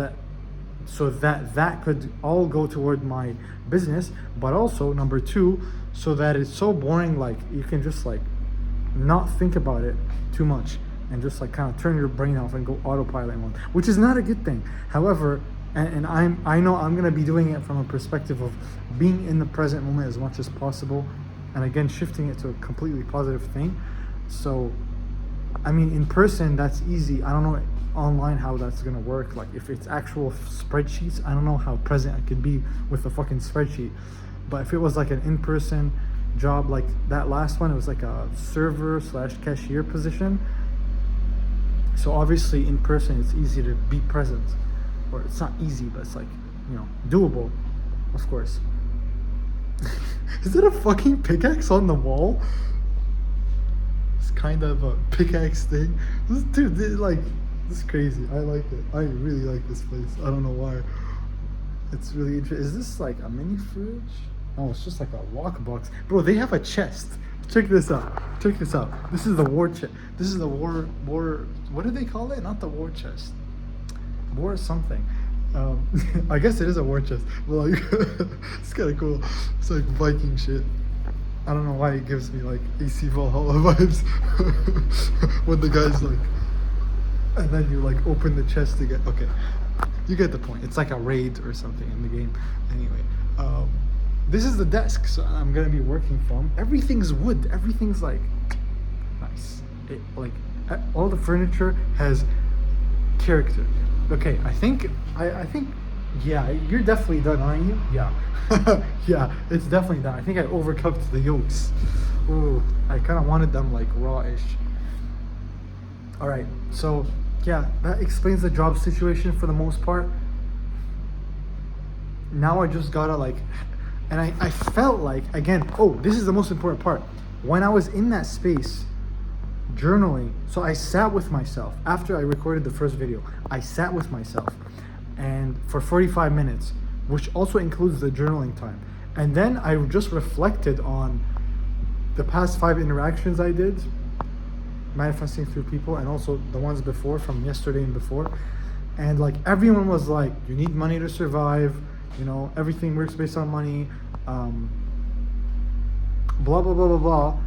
that could all go toward my business. But also, number two, so that it's so boring, like you can just like not think about it too much and just like kind of turn your brain off and go autopilot mode, which is not a good thing. However, and I know I'm gonna be doing it from a perspective of being in the present moment as much as possible, and again shifting it to a completely positive thing. So I mean, in person that's easy. I don't know online how that's gonna work. Like if it's actual spreadsheets, I don't know how present I could be with a fucking spreadsheet. But if it was like an in-person job, like that last one, it was like a server/cashier position. So obviously in person it's easy to be present, or it's not easy, but it's like, doable, of course. Is it a fucking pickaxe on the wall? It's kind of a pickaxe thing. Dude, this is crazy. I like it. I really like this place. I don't know why. It's really interesting. Is this like a mini fridge? Oh, it's just like a lockbox. Bro, they have a chest. Check this out. This is the war chest. This is the war, what do they call it? Not the war chest. War something. I guess it is a war chest. But like, it's kind of cool. It's like Viking shit. I don't know why it gives me like AC Valhalla vibes. When the guy's like, and then you like open the chest to get, okay. You get the point. It's like a raid or something in the game. Anyway, this is the desk, so I'm gonna be working from. Everything's wood. Everything's like nice. It, like all the furniture has character. Okay, I think, yeah, you're definitely done, aren't you? Yeah, yeah, it's definitely done. I think I overcooked the yolks. Ooh, I kind of wanted them like raw-ish. All right, so yeah, that explains the job situation for the most part. Now I just gotta like, and I felt like, again, oh, this is the most important part. When I was in that space journaling, so I sat with myself after I recorded the first video. I sat with myself and for 45 minutes, which also includes the journaling time. And then I just reflected on the past 5 interactions I did, manifesting through people, and also the ones before, from yesterday and before. And like everyone was like, you need money to survive, you know, everything works based on money, blah blah blah blah blah,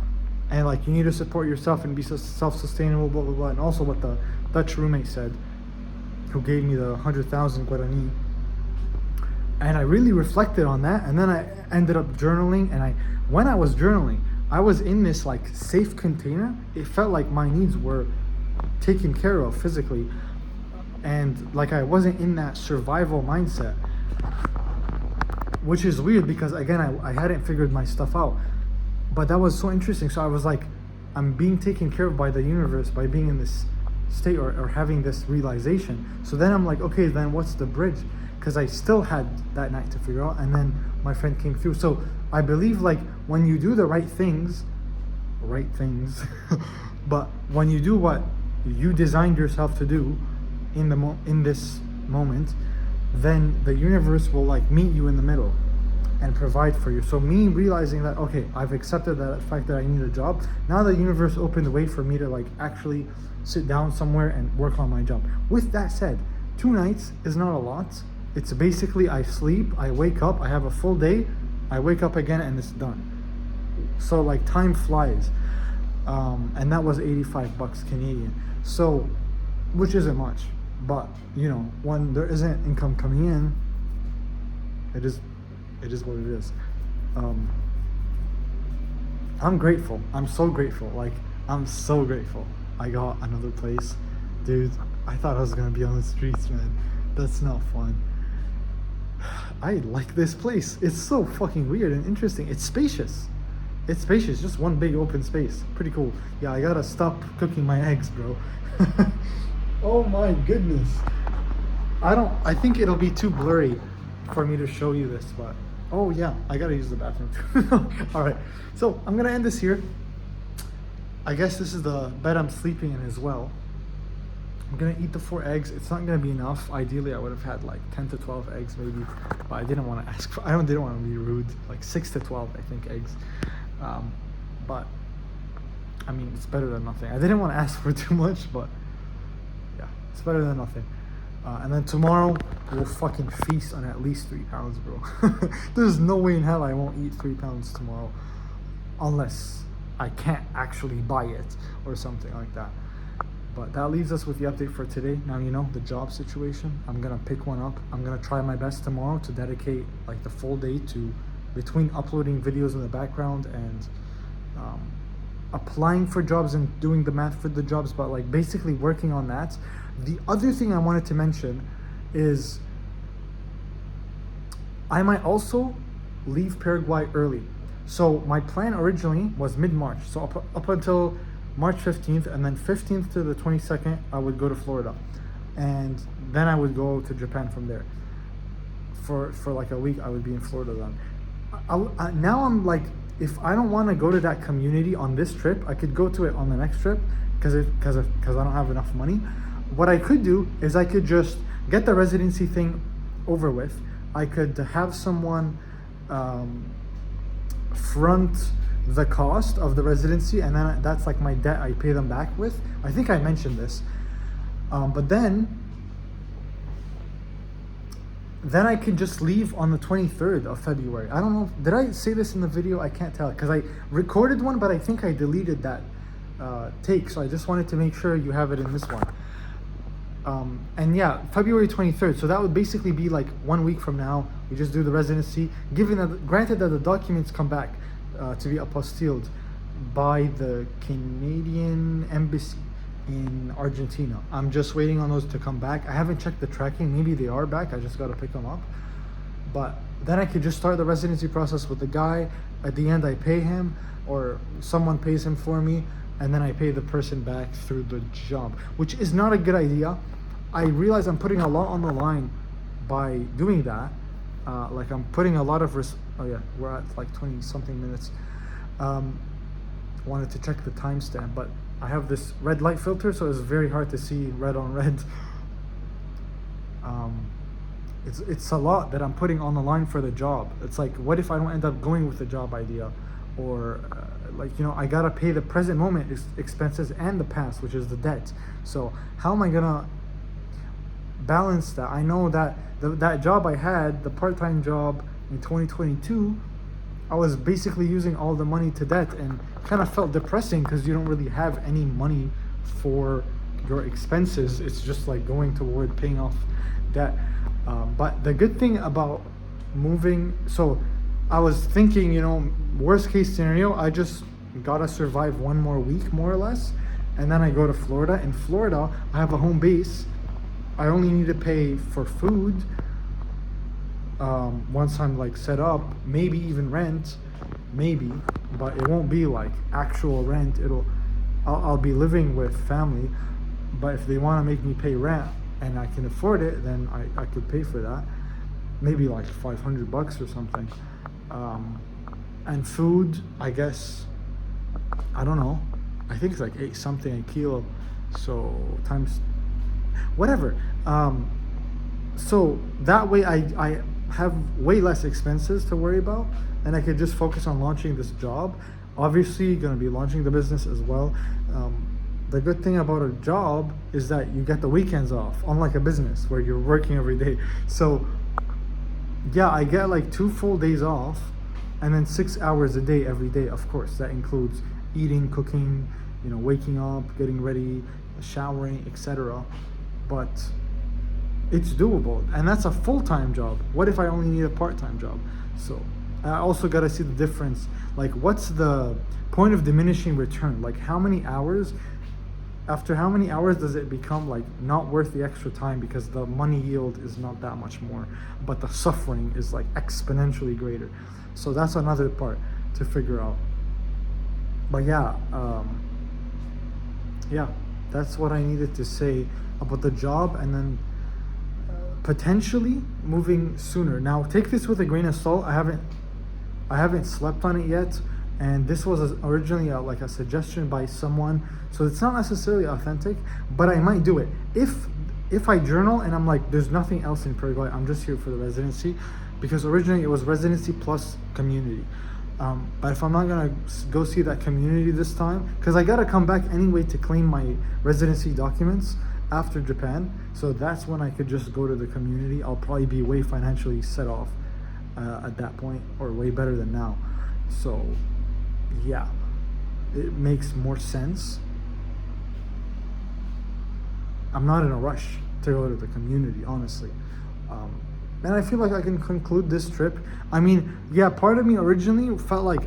and like you need to support yourself and be self-sustainable, blah blah blah. And also what the Dutch roommate said, who gave me the 100,000 Guarani. And I really reflected on that, and then I ended up journaling. And when I was journaling, I was in this like safe container. It felt like my needs were taken care of physically, and like I wasn't in that survival mindset, which is weird because again I hadn't figured my stuff out. But that was so interesting. So I was like, I'm being taken care of by the universe by being in this state, or having this realization. So then I'm like, okay, then what's the bridge? Because I still had that night to figure out, and then my friend came through. So I believe like when you do the right things, but when you do what you designed yourself to do in this moment, then the universe will like meet you in the middle and provide for you. So me realizing that, okay, I've accepted that fact that I need a job. Now the universe opened the way for me to like actually sit down somewhere and work on my job. With that said, 2 nights is not a lot. It's basically I sleep, I wake up, I have a full day, I wake up again, and it's done. So like time flies. And that was 85 bucks Canadian. So, which isn't much, but you know, when there isn't income coming in, it is what it is. I'm grateful. I'm so grateful. Like, I'm so grateful. I got another place. Dude, I thought I was gonna be on the streets, man. That's not fun. I like this place. It's so fucking weird and interesting. It's spacious. It's spacious. Just one big open space. Pretty cool. Yeah, I gotta stop cooking my eggs, bro. Oh my goodness. I think it'll be too blurry for me to show you this, but oh yeah, I gotta use the bathroom too. All right, so I'm gonna end this here. I guess this is the bed I'm sleeping in as well. I'm gonna eat the 4 eggs. It's not gonna be enough. Ideally, I would have had like 10 to 12 eggs maybe, but I didn't want to ask for. Didn't want to be rude. Like 6 to 12, I think, eggs. But I mean, it's better than nothing. I didn't want to ask for too much, but yeah, it's better than nothing. And then tomorrow we'll fucking feast on at least 3 pounds, bro. There's no way in hell I won't eat 3 pounds tomorrow, unless I can't actually buy it or something like that. But that leaves us with the update for today. Now, you know, the job situation, I'm gonna pick one up. I'm gonna try my best tomorrow to dedicate like the full day to between uploading videos in the background and applying for jobs and doing the math for the jobs, but like basically working on that. The other thing I wanted to mention is I might also leave Paraguay early. So my plan originally was mid-March. So up until March 15th, and then 15th to the 22nd, I would go to Florida. And then I would go to Japan from there. For like a week, I would be in Florida then. Now I'm like, if I don't want to go to that community on this trip, I could go to it on the next trip because I don't have enough money. What I could do is I could just get the residency thing over with. I could have someone front the cost of the residency, and then that's like my debt I pay them back with. I think I mentioned this. But then I can just leave on the 23rd of February. I don't know, did I say this in the video? I can't tell, because I recorded one, but I think I deleted that take, so I just wanted to make sure you have it in this one. And yeah, February 23rd, so that would basically be like 1 week from now. We just do the residency, granted that the documents come back to be apostilled by the Canadian embassy in Argentina. I'm just waiting on those to come back. I haven't checked the tracking. Maybe they are back. I just got to pick them up. But then I could just start the residency process with the guy. At the end, I pay him, or someone pays him for me. and then I pay the person back through the job, which is not a good idea. I realize I'm putting a lot on the line by doing that. Like I'm putting a lot of oh yeah, we're at like 20 something minutes. Wanted to check the timestamp, but I have this red light filter, so it's very hard to see red on red. It's a lot that I'm putting on the line for the job. It's like, what if I don't end up going with the job idea, or like, you know, I gotta pay the present moment expenses and the past, which is the debt. So how am I gonna balance that? I know that that job I had, the part-time job in 2022, I was basically using all the money to debt, and kind of felt depressing because you don't really have any money for your expenses. It's just like going toward paying off debt. But the good thing about moving, so I was thinking, you know, worst case scenario, I just gotta survive one more week more or less, and then I go to Florida. In Florida, I have a home base. I only need to pay for food once I'm like set up, maybe even rent, maybe, but it won't be like actual rent. I'll be living with family, but if they want to make me pay rent and I can afford it, then I could pay for that, maybe like $500 or something. And food, I guess, I don't know, I think it's like 8 something a kilo, so times whatever. So that way I have way less expenses to worry about, and I could just focus on launching this job. Obviously going to be launching the business as well. The good thing about a job is that you get the weekends off, unlike a business where you're working every day. So yeah, I get like 2 full days off, and then 6 hours a day every day. Of course, that includes eating, cooking, you know, waking up, getting ready, showering, etc. But it's doable, and that's a full-time job. What if I only need a part-time job? So I also got to see the difference. Like, what's the point of diminishing return? Like, how many hours, after how many hours does it become like not worth the extra time, because the money yield is not that much more, but the suffering is like exponentially greater. So that's another part to figure out. But yeah, that's what I needed to say about the job, and then potentially moving sooner. Now take this with a grain of salt. I haven't slept on it yet, and this was originally like a suggestion by someone, so it's not necessarily authentic, but I might do it if I journal and I'm like, there's nothing else in Paraguay, I'm just here for the residency, because originally it was residency plus community. But if I'm not gonna go see that community this time, because I gotta come back anyway to claim my residency documents after Japan, so that's when I could just go to the community. I'll probably be way financially set off at that point, or way better than now. So yeah, it makes more sense. I'm not in a rush to go to the community, honestly. And I feel like I can conclude this trip. I mean, yeah, part of me originally felt like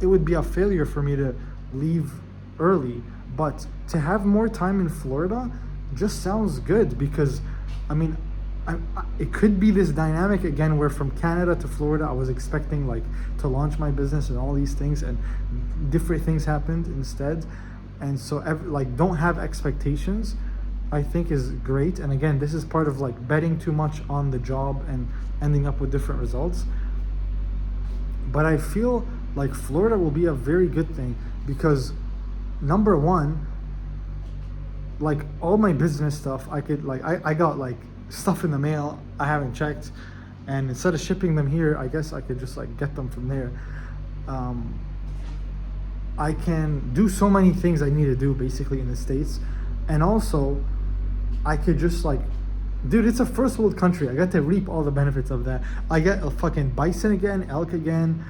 it would be a failure for me to leave early, but to have more time in Florida just sounds good, because I mean, it could be this dynamic again where from Canada to Florida I was expecting like to launch my business and all these things, and different things happened instead. And so like, don't have expectations, I think, is great. And again, this is part of like betting too much on the job and ending up with different results. But I feel like Florida will be a very good thing, because number one, like all my business stuff, I could like, I got like stuff in the mail I haven't checked, and instead of shipping them here, I guess I could just like get them from there. I can do so many things I need to do basically in the States, and also I could just like, dude, it's a first world country. I got to reap all the benefits of that. I get a fucking bison again, elk again,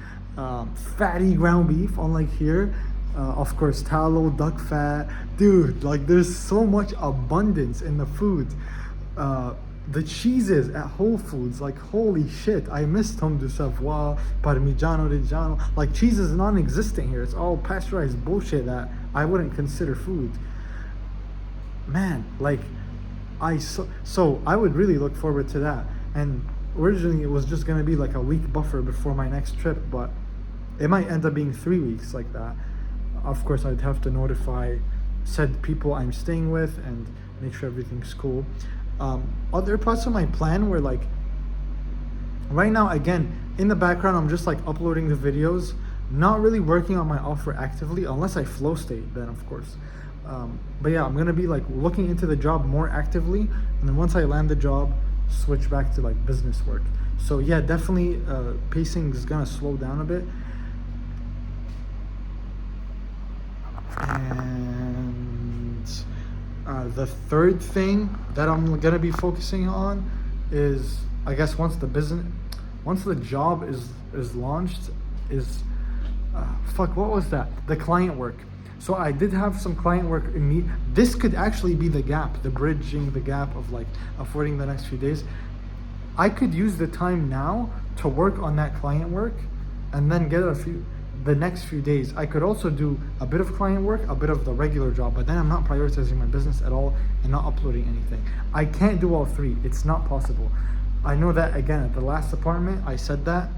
fatty ground beef, unlike here. Of course, tallow, duck fat. Dude, like there's so much abundance in the food. The cheeses at Whole Foods, like holy shit, I miss Tom du Savoie, Parmigiano Reggiano. Like cheese is non-existent here. It's all pasteurized bullshit that I wouldn't consider food. Man, like so I would really look forward to that. And originally it was just gonna be like a week buffer before my next trip, but it might end up being 3 weeks like that. of course, I'd have to notify said people I'm staying with and make sure everything's cool. Other parts of my plan were like, right now, again, in the background, I'm just like uploading the videos, not really working on my offer actively, unless I flow state, then of course. But yeah, I'm gonna be like looking into the job more actively, and then once I land the job, switch back to like business work. So yeah, definitely pacing is gonna slow down a bit. And the third thing that I'm gonna be focusing on is, I guess, once the job is launched, is what was that? The client work. So I did have some client work in me. This could actually be the gap, the bridging the gap of like affording the next few days. I could use the time now to work on that client work and then get the next few days. I could also do a bit of client work, a bit of the regular job, but then I'm not prioritizing my business at all and not uploading anything. I can't do all three. It's not possible. I know that, again, at the last apartment, I said that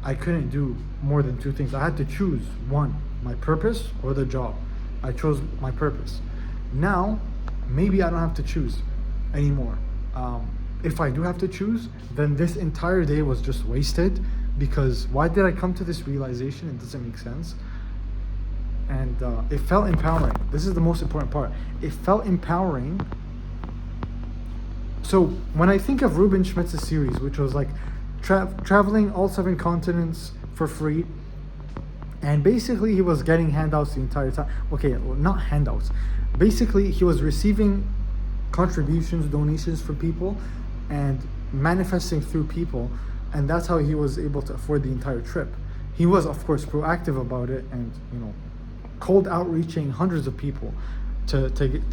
I couldn't do more than two things. I had to choose one, my purpose or the job. I chose my purpose. Now, maybe I don't have to choose anymore. If I do have to choose, then this entire day was just wasted, because why did I come to this realization? It doesn't make sense. And it felt empowering. This is the most important part. It felt empowering. So when I think of Ruben Schmitz's series, which was like traveling all 7 continents for free, and basically he was getting handouts the entire time. Okay, well, not handouts. Basically, he was receiving contributions, donations from people, and manifesting through people, and that's how he was able to afford the entire trip. He was, of course, proactive about it, and cold outreaching hundreds of people to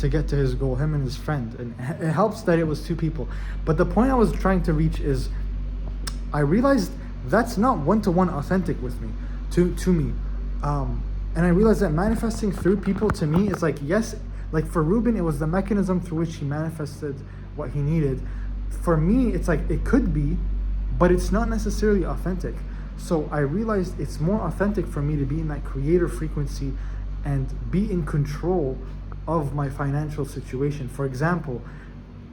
get to his goal, him and his friend. And it helps that it was 2 people. But the point I was trying to reach is, I realized that's not one-to-one authentic with me, to me. And I realized that manifesting through people, to me, is like, yes, like for Ruben, it was the mechanism through which he manifested what he needed. For me, it's like, it could be, but it's not necessarily authentic. So I realized it's more authentic for me to be in that creator frequency and be in control of my financial situation. For example,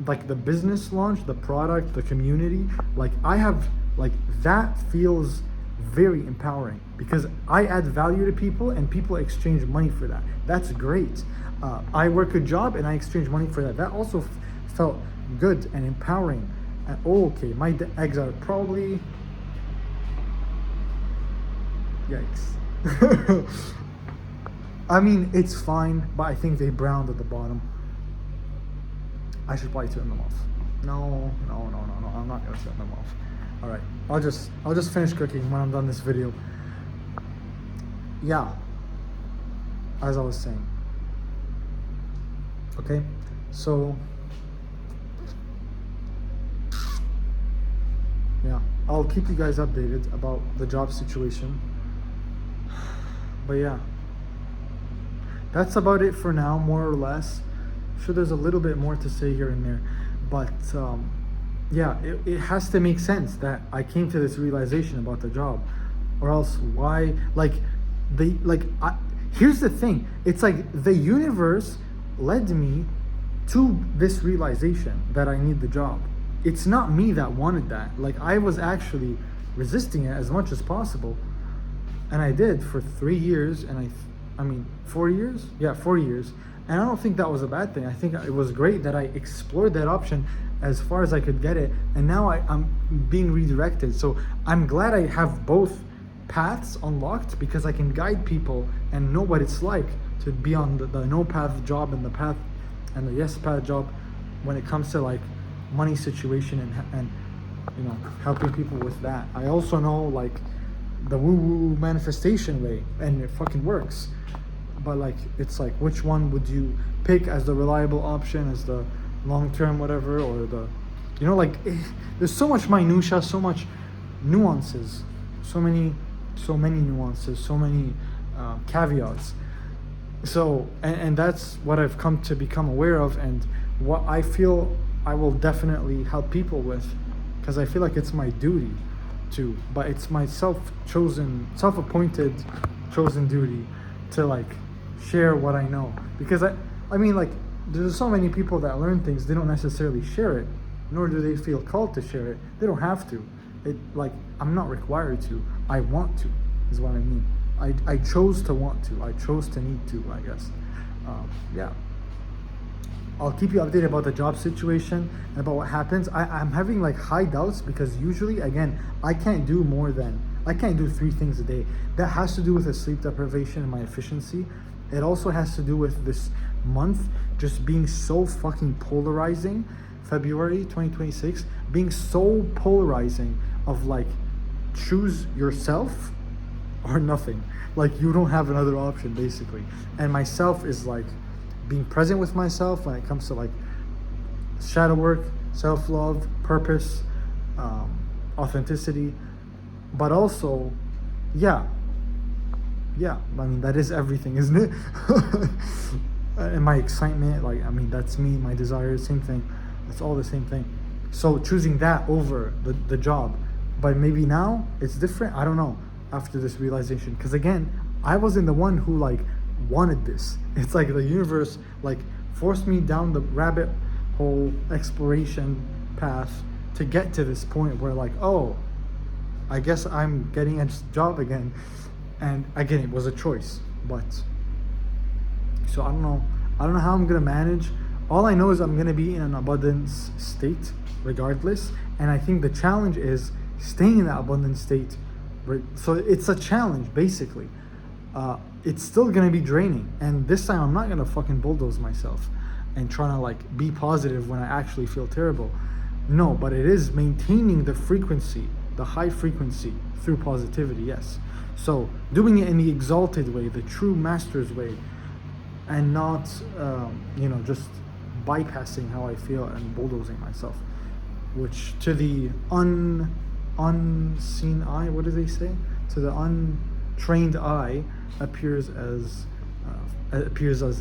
like the business launch, the product, the community, like I have, like that feels very empowering, because I add value to people and people exchange money for that. That's great. I work a job and I exchange money for that. That also felt good and empowering. And okay, my eggs are probably, yikes. I mean, it's fine, but I think they browned at the bottom. I should probably turn them off. No, I'm not gonna turn them off. All right, I'll just finish cooking when I'm done this video. Yeah, as I was saying. Okay, so yeah, I'll keep you guys updated about the job situation. But yeah, that's about it for now, more or less. I'm sure there's a little bit more to say here and there, but yeah, it has to make sense that I came to this realization about the job, or else why? Here's the thing. It's like the universe led me to this realization that I need the job. It's not me that wanted that. Like, I was actually resisting it as much as possible, and I did for 3 years, and I mean 4 years? Yeah, 4 years. And I don't think that was a bad thing. I think it was great that I explored that option as far as I could get it, and now I'm being redirected. So I'm glad I have both paths unlocked, because I can guide people and know what it's like to be on the no path job and the path and the yes path job when it comes to like money situation and helping people with that. I also know like the woo-woo manifestation way, and it fucking works. But like, it's like, which one would you pick as the reliable option, as the long-term whatever, or the, there's so much minutia, so much nuances, so many nuances, so many caveats. So, and that's what I've come to become aware of, and what I feel I will definitely help people with, because I feel like it's my duty to, but it's my self-appointed chosen duty to like share what I know, because I mean, like, there's so many people that learn things, they don't necessarily share it, nor do they feel called to share it. They don't have to. It, like, I'm not required to. I want to, is what I mean. I chose to want to. I chose to need to, I guess. Yeah. I'll keep you updated about the job situation and about what happens. I'm having like high doubts because usually, again, I can't do 3 things a day. That has to do with the sleep deprivation and my efficiency. It also has to do with this month just being so fucking polarizing. February 2026 being so polarizing of like, choose yourself or nothing. Like, you don't have another option basically. And myself is like being present with myself when it comes to like shadow work, self-love, purpose, authenticity, but also, yeah, I mean, that is everything, isn't it? And my excitement, like, I mean, that's me, my desires, same thing. It's all the same thing. So choosing that over the job, but maybe now it's different. I don't know, after this realization, because again, I wasn't the one who like wanted this. It's like the universe like forced me down the rabbit hole exploration path to get to this point where like, oh, I guess I'm getting a job again. And again, it was a choice, but so I don't know how I'm gonna manage. All I know is I'm gonna be in an abundance state regardless, and I think the challenge is staying in that abundant state. So it's a challenge basically. It's still gonna be draining, and this time I'm not gonna fucking bulldoze myself and trying to like be positive when I actually feel terrible. No, but it is maintaining the frequency, the high frequency through positivity, yes. So doing it in the exalted way, the true master's way, and not just bypassing how I feel and bulldozing myself, which to the unseen eye, what do they say? To the untrained eye appears as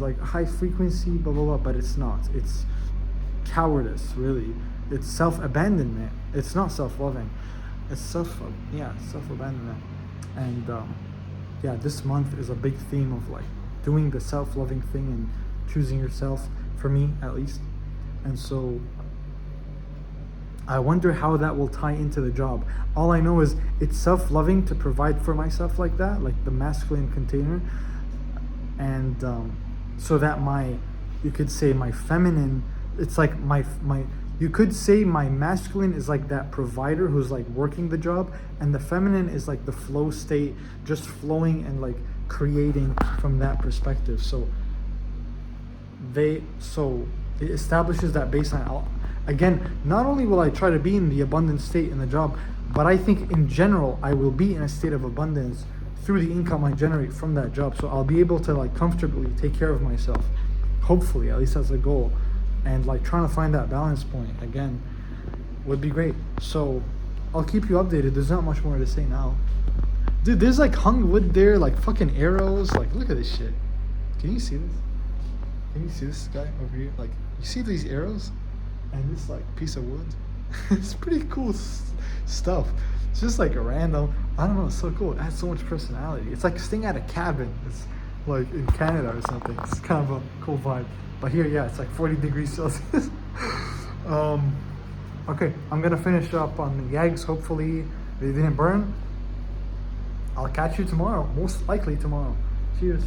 like high frequency, blah blah blah, but it's not. It's cowardice, really. It's self-abandonment. It's not self-loving. It's self-abandonment. And this month is a big theme of like doing the self-loving thing and choosing yourself, for me at least. And so I wonder how that will tie into the job. All I know is it's self-loving to provide for myself like that, like the masculine container, and so that you could say my feminine, it's like you could say my masculine is like that provider who's like working the job, and the feminine is like the flow state, just flowing and like creating from that perspective. So it establishes that baseline. Again, not only will I try to be in the abundant state in the job, but I think in general I will be in a state of abundance through the income I generate from that job. So I'll be able to like comfortably take care of myself, hopefully, at least as a goal. And like trying to find that balance point again would be great. So I'll keep you updated. There's not much more to say now. Dude, there's like hung wood there, like fucking arrows. Like, look at this shit. Can you see this? Can you see this guy over here? Like, you see these arrows and this like piece of wood? It's pretty cool stuff. It's just like a random, I don't know, it's so cool. It adds so much personality. It's like staying at a cabin. It's like in Canada or something. It's kind of a cool vibe. But here, yeah, it's like 40 degrees Celsius. Okay, I'm gonna finish up on the eggs. Hopefully they didn't burn. I'll catch you tomorrow, most likely tomorrow. Cheers.